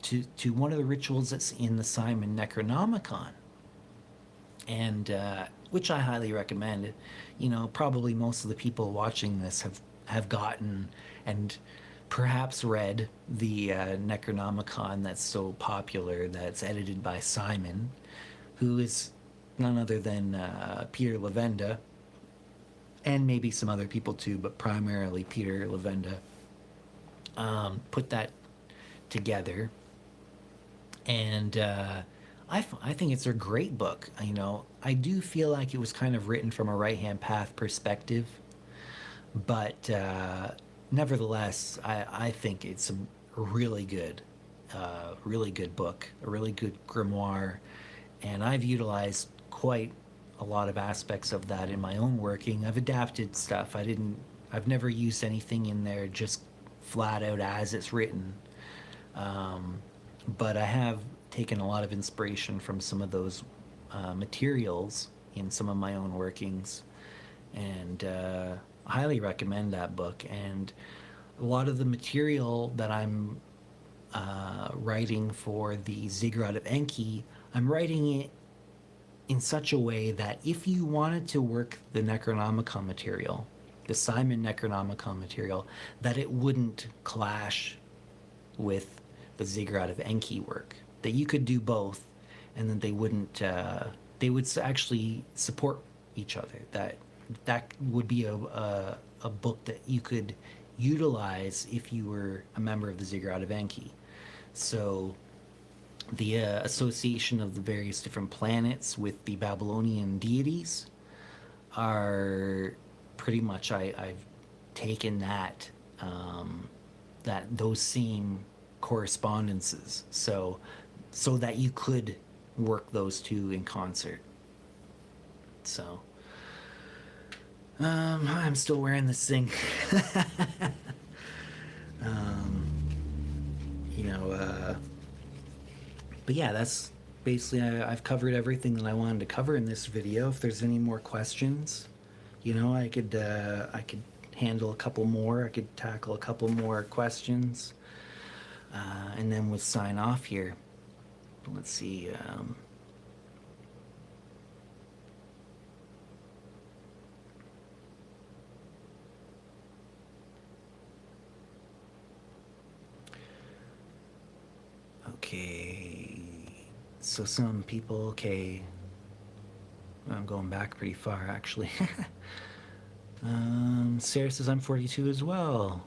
to one of the rituals that's in the Simon Necronomicon, and which I highly recommend. You know, probably most of the people watching this have gotten and perhaps read the Necronomicon that's so popular, that's edited by Simon, who is none other than Peter Levenda, and maybe some other people too, but primarily Peter Levenda put that together. And I think it's a great book. You know, I do feel like it was kind of written from a right-hand path perspective, but nevertheless, I think it's a really good book, a really good grimoire, and I've utilized quite a lot of aspects of that in my own working. I've adapted stuff. I've never used anything in there just flat out as it's written. But I have taken a lot of inspiration from some of those materials in some of my own workings, and highly recommend that book. And a lot of the material that I'm writing for the Ziggurat of Enki, I'm writing it in such a way that if you wanted to work the Necronomicon material, the Simon Necronomicon material, that it wouldn't clash with the Ziggurat of Enki work, that you could do both, and then they would actually support each other, that would be a book that you could utilize if you were a member of the Ziggurat of Enki. So the association of the various different planets with the Babylonian deities are pretty much, I've taken that those same correspondences, so that you could work those two in concert. So I'm still wearing this thing. You know, But yeah, that's basically, I've covered everything that I wanted to cover in this video. If there's any more questions, I could handle a couple more. I could tackle a couple more questions, and then we'll sign off here. Let's see. Okay. So some people, okay. I'm going back pretty far, actually. Sarah says I'm 42 as well.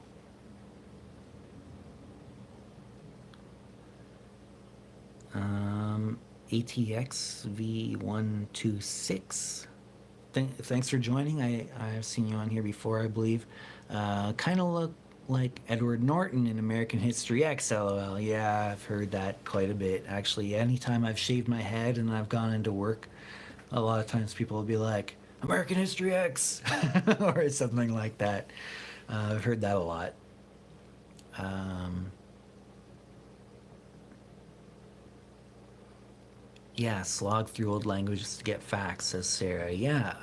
ATX V126. Thanks for joining. I've seen you on here before, I believe. Kind of look like Edward Norton in American History X, LOL. Yeah, I've heard that quite a bit. Actually, anytime I've shaved my head and I've gone into work, a lot of times people will be like, American History X, or something like that. I've heard that a lot. Yeah, slog through old languages to get facts, says Sarah. Yeah,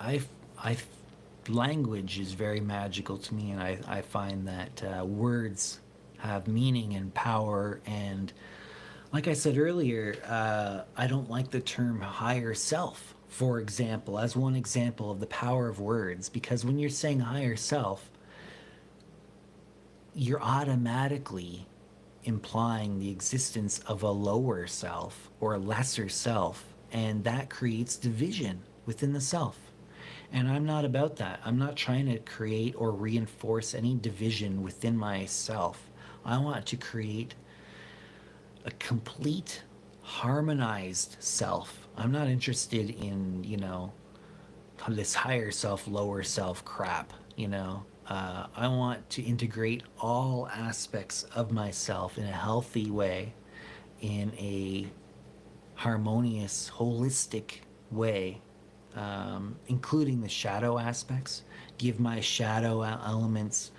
language is very magical to me, and I find that words have meaning and power. And like I said earlier, I don't like the term higher self, for example, as one example of the power of words, because when you're saying higher self, you're automatically implying the existence of a lower self or a lesser self, and that creates division within the self. And I'm not about that. I'm not trying to create or reinforce any division within myself. I want to create a complete, harmonized self. I'm not interested in, this higher self, lower self crap, I want to integrate all aspects of myself in a healthy way, in a harmonious, holistic way, including the shadow aspects. Give my shadow elements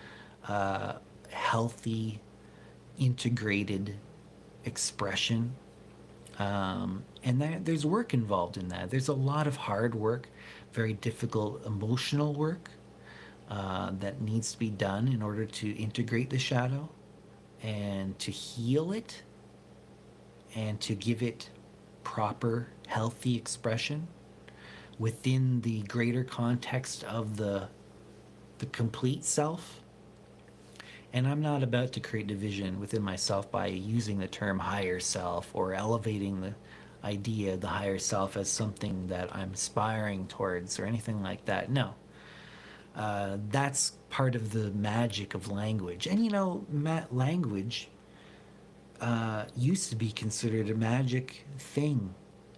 healthy, integrated expression. And there's work involved in that. There's a lot of hard work, very difficult emotional work that needs to be done in order to integrate the shadow and to heal it and to give it proper, healthy expression within the greater context of the complete self. And I'm not about to create division within myself by using the term higher self or elevating the idea of the higher self as something that I'm aspiring towards or anything like that. No. That's part of the magic of language. And language used to be considered a magic thing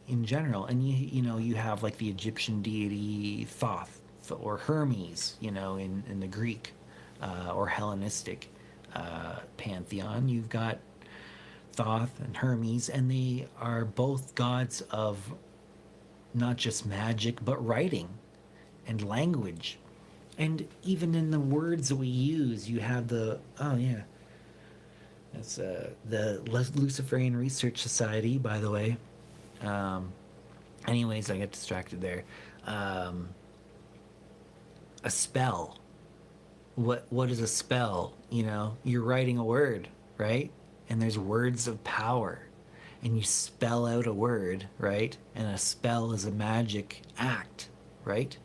in general. And you have like the Egyptian deity Thoth or Hermes, in the Greek or Hellenistic pantheon. You've got Thoth and Hermes, and they are both gods of not just magic, but writing and language. And even in the words that we use, you have that's the Luciferian Research Society, by the way. Anyways, I get distracted there. A spell. What is a spell? You're writing a word, right? And there's words of power, and you spell out a word, right? And a spell is a magic act, right?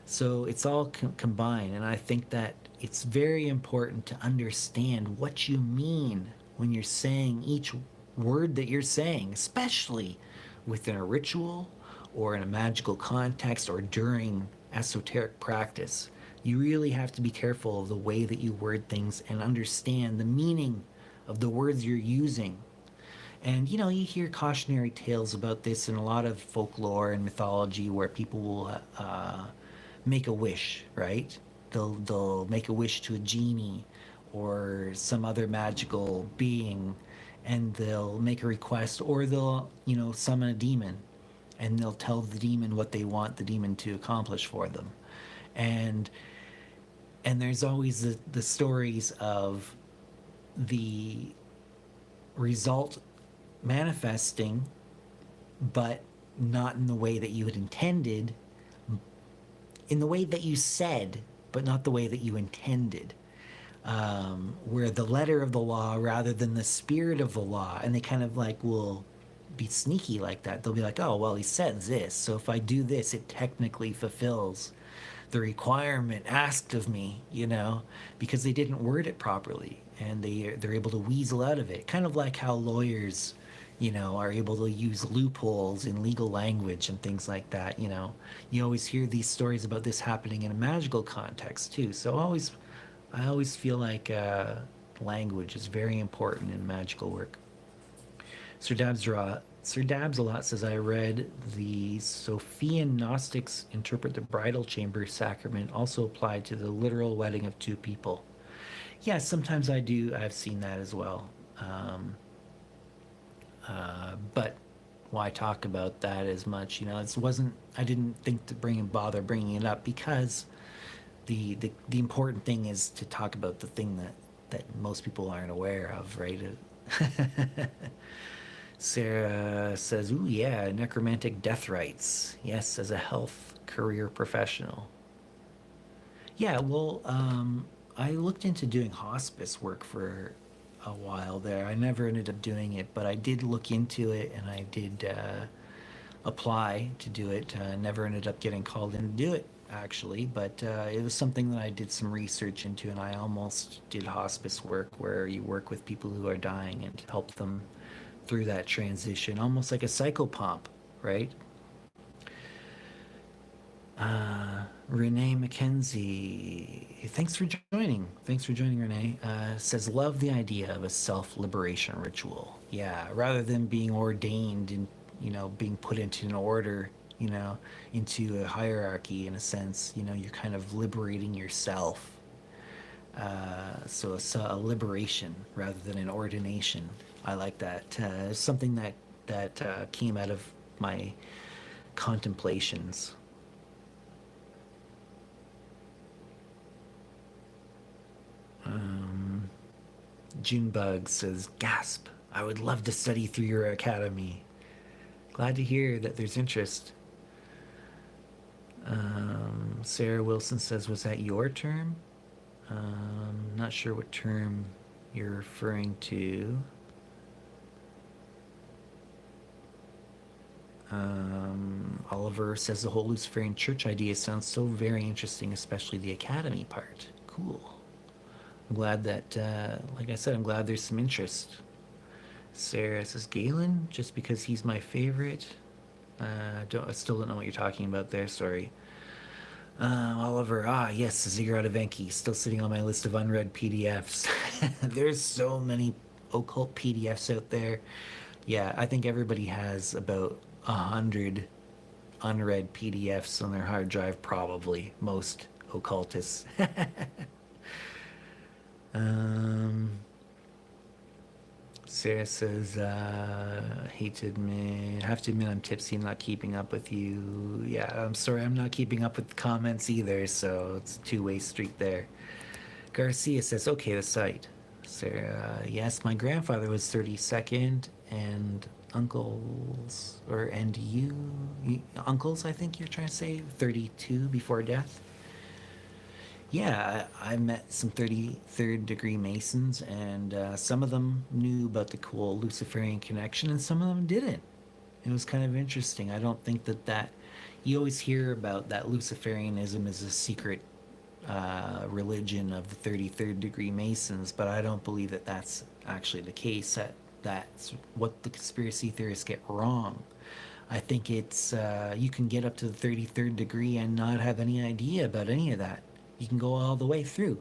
So it's all combined, and I think that it's very important to understand what you mean when you're saying each word that you're saying, especially within a ritual or in a magical context or during esoteric practice. You really have to be careful of the way that you word things and understand the meaning of the words you're using. And you hear cautionary tales about this in a lot of folklore and mythology where people will make a wish, right? They'll make a wish to a genie or some other magical being, and they'll make a request, or they'll summon a demon, and they'll tell the demon what they want the demon to accomplish for them. And there's always the stories of the result manifesting, but not in the way that you had intended, in the way that you said, but not the way that you intended. Where the letter of the law rather than the spirit of the law, and they kind of like will be sneaky like that. They'll be like, oh, well, he said this, so if I do this, it technically fulfills the requirement asked of me, because they didn't word it properly, and they're able to weasel out of it. Kind of like how lawyers, are able to use loopholes in legal language and things like that. You always hear these stories about this happening in a magical context too. So I always feel like language is very important in magical work. Sir Dabs-a-Lot says, I read the Sophian Gnostics interpret the bridal chamber sacrament also applied to the literal wedding of two people. Yeah, sometimes I do. I've seen that as well. But why talk about that as much? I didn't think to bother bringing it up because the important thing is to talk about the thing that most people aren't aware of, right? Sarah says, ooh, yeah, necromantic death rites. Yes, as a health career professional. Yeah, well, I looked into doing hospice work for a while there. I never ended up doing it, but I did look into it, and I did apply to do it. Never ended up getting called in to do it, actually, but it was something that I did some research into, and I almost did hospice work where you work with people who are dying and help them through that transition, almost like a psychopomp, right? Renee McKenzie, thanks for joining. Thanks for joining, Renee. Says, love the idea of a self-liberation ritual. Yeah, rather than being ordained and, being put into an order, into a hierarchy in a sense, you're kind of liberating yourself. So it's a liberation rather than an ordination. I like that. Something that came out of my contemplations. Junebug says, gasp, I would love to study through your academy. Glad to hear that there's interest. Sarah Wilson says, was that your term? Not sure what term you're referring to. Oliver says the whole Luciferian church idea sounds so very interesting, especially the academy part. Cool. I'm glad that, like I said, I'm glad there's some interest. Sarah says, Galen, just because he's my favorite. I still don't know what you're talking about there, sorry. Oliver, yes, Ziggurat of Enki, still sitting on my list of unread PDFs. There's so many occult PDFs out there. Yeah, I think everybody has about 100 unread PDFs on their hard drive, probably. Most occultists. Sarah says, have to admit I'm tipsy and not keeping up with you. Yeah, I'm sorry, I'm not keeping up with the comments either, so it's a two-way street there. Garcia says, okay, the site. Sarah, yes, my grandfather was 32nd, and uncles, uncles, I think you're trying to say, 32 before death. Yeah, I met some 33rd degree Masons, and some of them knew about the cool Luciferian connection, and some of them didn't. It was kind of interesting. I don't think that you always hear about that Luciferianism as a secret religion of the 33rd degree Masons, but I don't believe that that's actually the case. That's what the conspiracy theorists get wrong. I think it's you can get up to the 33rd degree and not have any idea about any of that. You can go all the way through.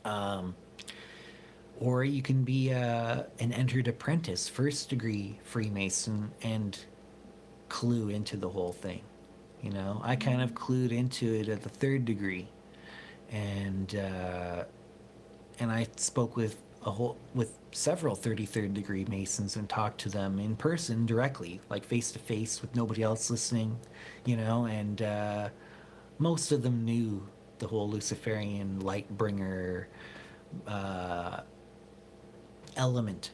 Or you can be an entered apprentice, first degree Freemason, and clue into the whole thing. I kind of clued into it at the 3rd degree, and I spoke with several 33rd degree Masons and talked to them in person directly, like face to face with nobody else listening, and most of them knew the whole Luciferian light bringer element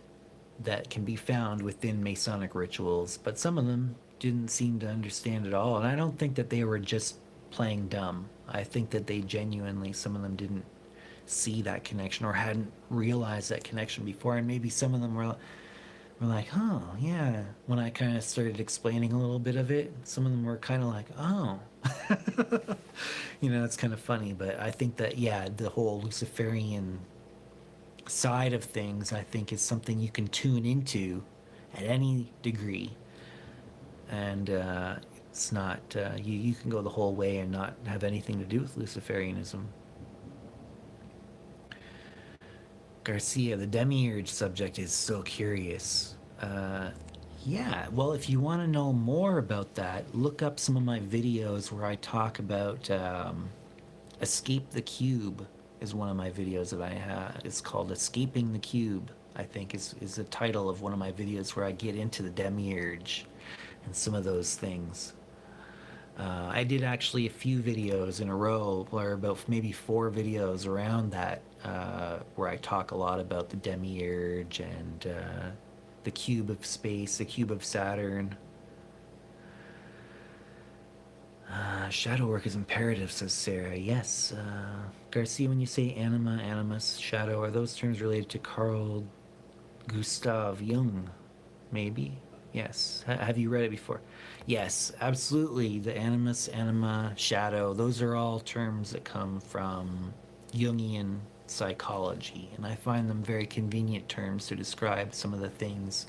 that can be found within Masonic rituals, but some of them didn't seem to understand at all. And I don't think that they were just playing dumb. I think that they genuinely, some of them didn't see that connection or hadn't realized that connection before. And maybe some of them were like, oh, yeah. When I kind of started explaining a little bit of it, some of them were kind of like, oh. It's kind of funny. But I think that, yeah, the whole Luciferian side of things, I think, is something you can tune into at any degree. And it's not, you can go the whole way and not have anything to do with Luciferianism. Garcia, the demiurge subject is so curious. Yeah, well, if you want to know more about that, look up some of my videos where I talk about Escape the Cube is one of my videos that I have. It's called Escaping the Cube, I think is the title of one of my videos where I get into the demiurge and some of those things. I did actually a few videos in a row, or about maybe 4 videos around that, where I talk a lot about the demiurge and the cube of space, the cube of Saturn. Shadow work is imperative, says Sarah. Yes. Garcia, when you say anima, animus, shadow, are those terms related to Carl Gustav Jung? Maybe? Yes. Have you read it before? Yes, absolutely. The animus, anima, shadow, those are all terms that come from Jungian psychology, and I find them very convenient terms to describe some of the things.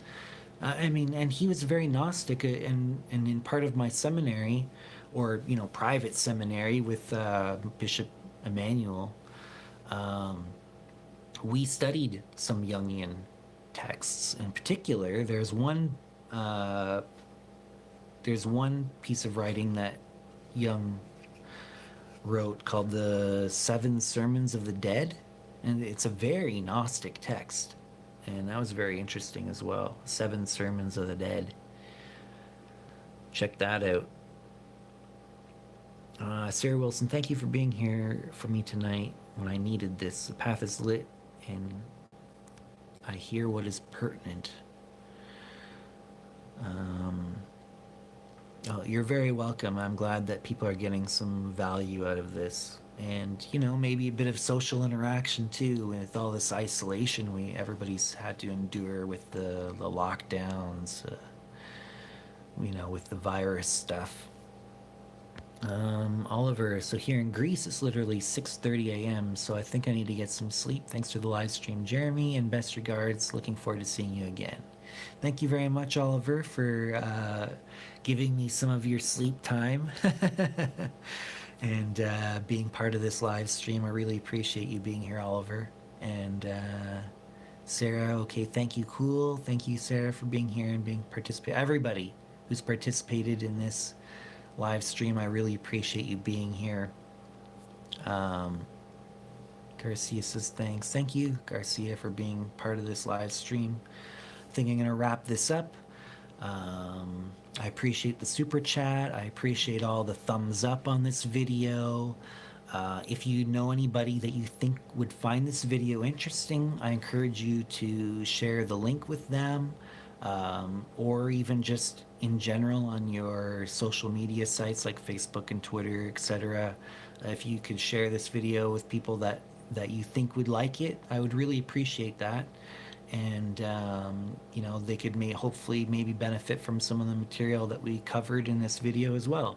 And he was very Gnostic, and in part of my seminary, or private seminary with Bishop Emmanuel, we studied some Jungian texts. In particular, there's one piece of writing that Jung wrote called the Seven Sermons of the Dead, and it's a very Gnostic text, and that was very interesting as well. Seven Sermons of the Dead. Check that out. Sarah Wilson, thank you for being here for me tonight when I needed this. The path is lit, and I hear what is pertinent. Oh, you're very welcome. I'm glad that people are getting some value out of this. And, maybe a bit of social interaction too, with all this isolation everybody's had to endure with the lockdowns, with the virus stuff. Oliver, so here in Greece, it's literally 6:30 a.m., so I think I need to get some sleep. Thanks for the live stream, Jeremy, and best regards. Looking forward to seeing you again. Thank you very much, Oliver, for giving me some of your sleep time and being part of this live stream. I really appreciate you being here, Oliver. And Sarah, okay, thank you, cool. Thank you, Sarah, for being here and participating. Everybody who's participated in this live stream, I really appreciate you being here. Garcia says thanks. Thank you, Garcia, for being part of this live stream. I think I'm going to wrap this up. I appreciate the super chat. I appreciate all the thumbs up on this video. If you know anybody that you think would find this video interesting, I encourage you to share the link with them, or even just in general on your social media sites like Facebook and Twitter, etc. If you could share this video with people that you think would like it, I would really appreciate that. And they could hopefully maybe benefit from some of the material that we covered in this video as well,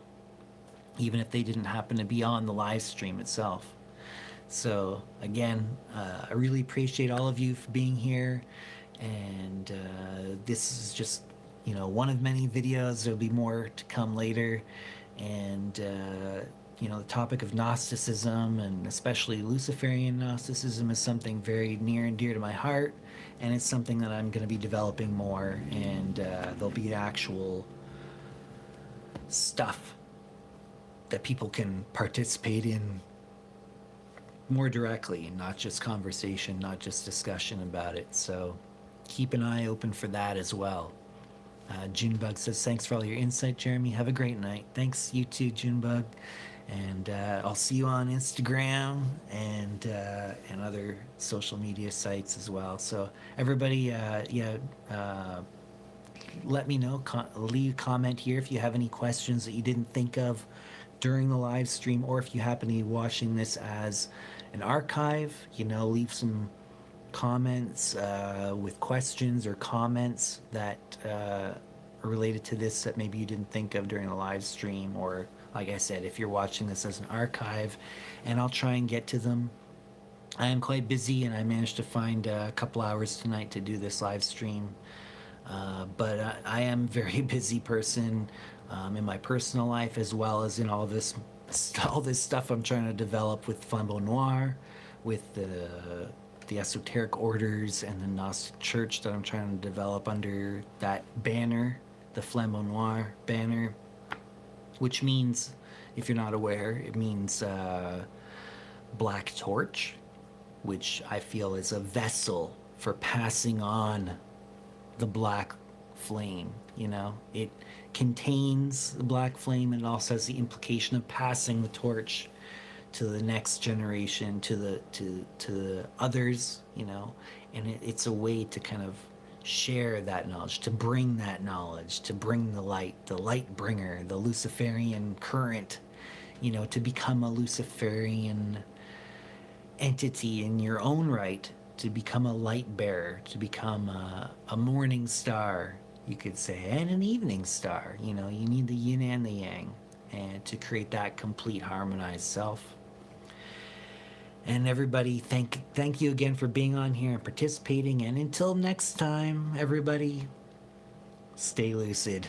even if they didn't happen to be on the live stream itself. So again, I really appreciate all of you for being here, and this is just one of many videos. There'll be more to come later, and the topic of Gnosticism, and especially Luciferian Gnosticism, is something very near and dear to my heart, and it's something that I'm going to be developing more, and there'll be actual stuff that people can participate in more directly, and not just conversation, not just discussion about it. So keep an eye open for that as well. Junebug says, thanks for all your insight, Jeremy. Have a great night. Thanks, you too, Junebug. And I'll see you on Instagram and other social media sites as well. So everybody, let me know. Leave a comment here if you have any questions that you didn't think of during the live stream, or if you happen to be watching this as an archive. Leave some comments with questions or comments that are related to this that maybe you didn't think of during the live stream, or like I said, if you're watching this as an archive, and I'll try and get to them. I am quite busy, and I managed to find a couple hours tonight to do this live stream. But I am a very busy person in my personal life, as well as in all this stuff I'm trying to develop with Flambeau Noir, with the Esoteric orders and the Gnostic Church that I'm trying to develop under that banner, the Flambeau Noir banner, which means, if you're not aware, it means black torch, which I feel is a vessel for passing on the black flame. It contains the black flame, and it also has the implication of passing the torch to the next generation, to the others, and it's a way to kind of share that knowledge, to bring that knowledge, to bring the light bringer, the Luciferian current, to become a Luciferian entity in your own right, to become a light bearer, to become a morning star, you could say, and an evening star. You need the yin and the yang, and to create that complete harmonized self. And everybody, thank you again for being on here and participating. And until next time, everybody, stay lucid.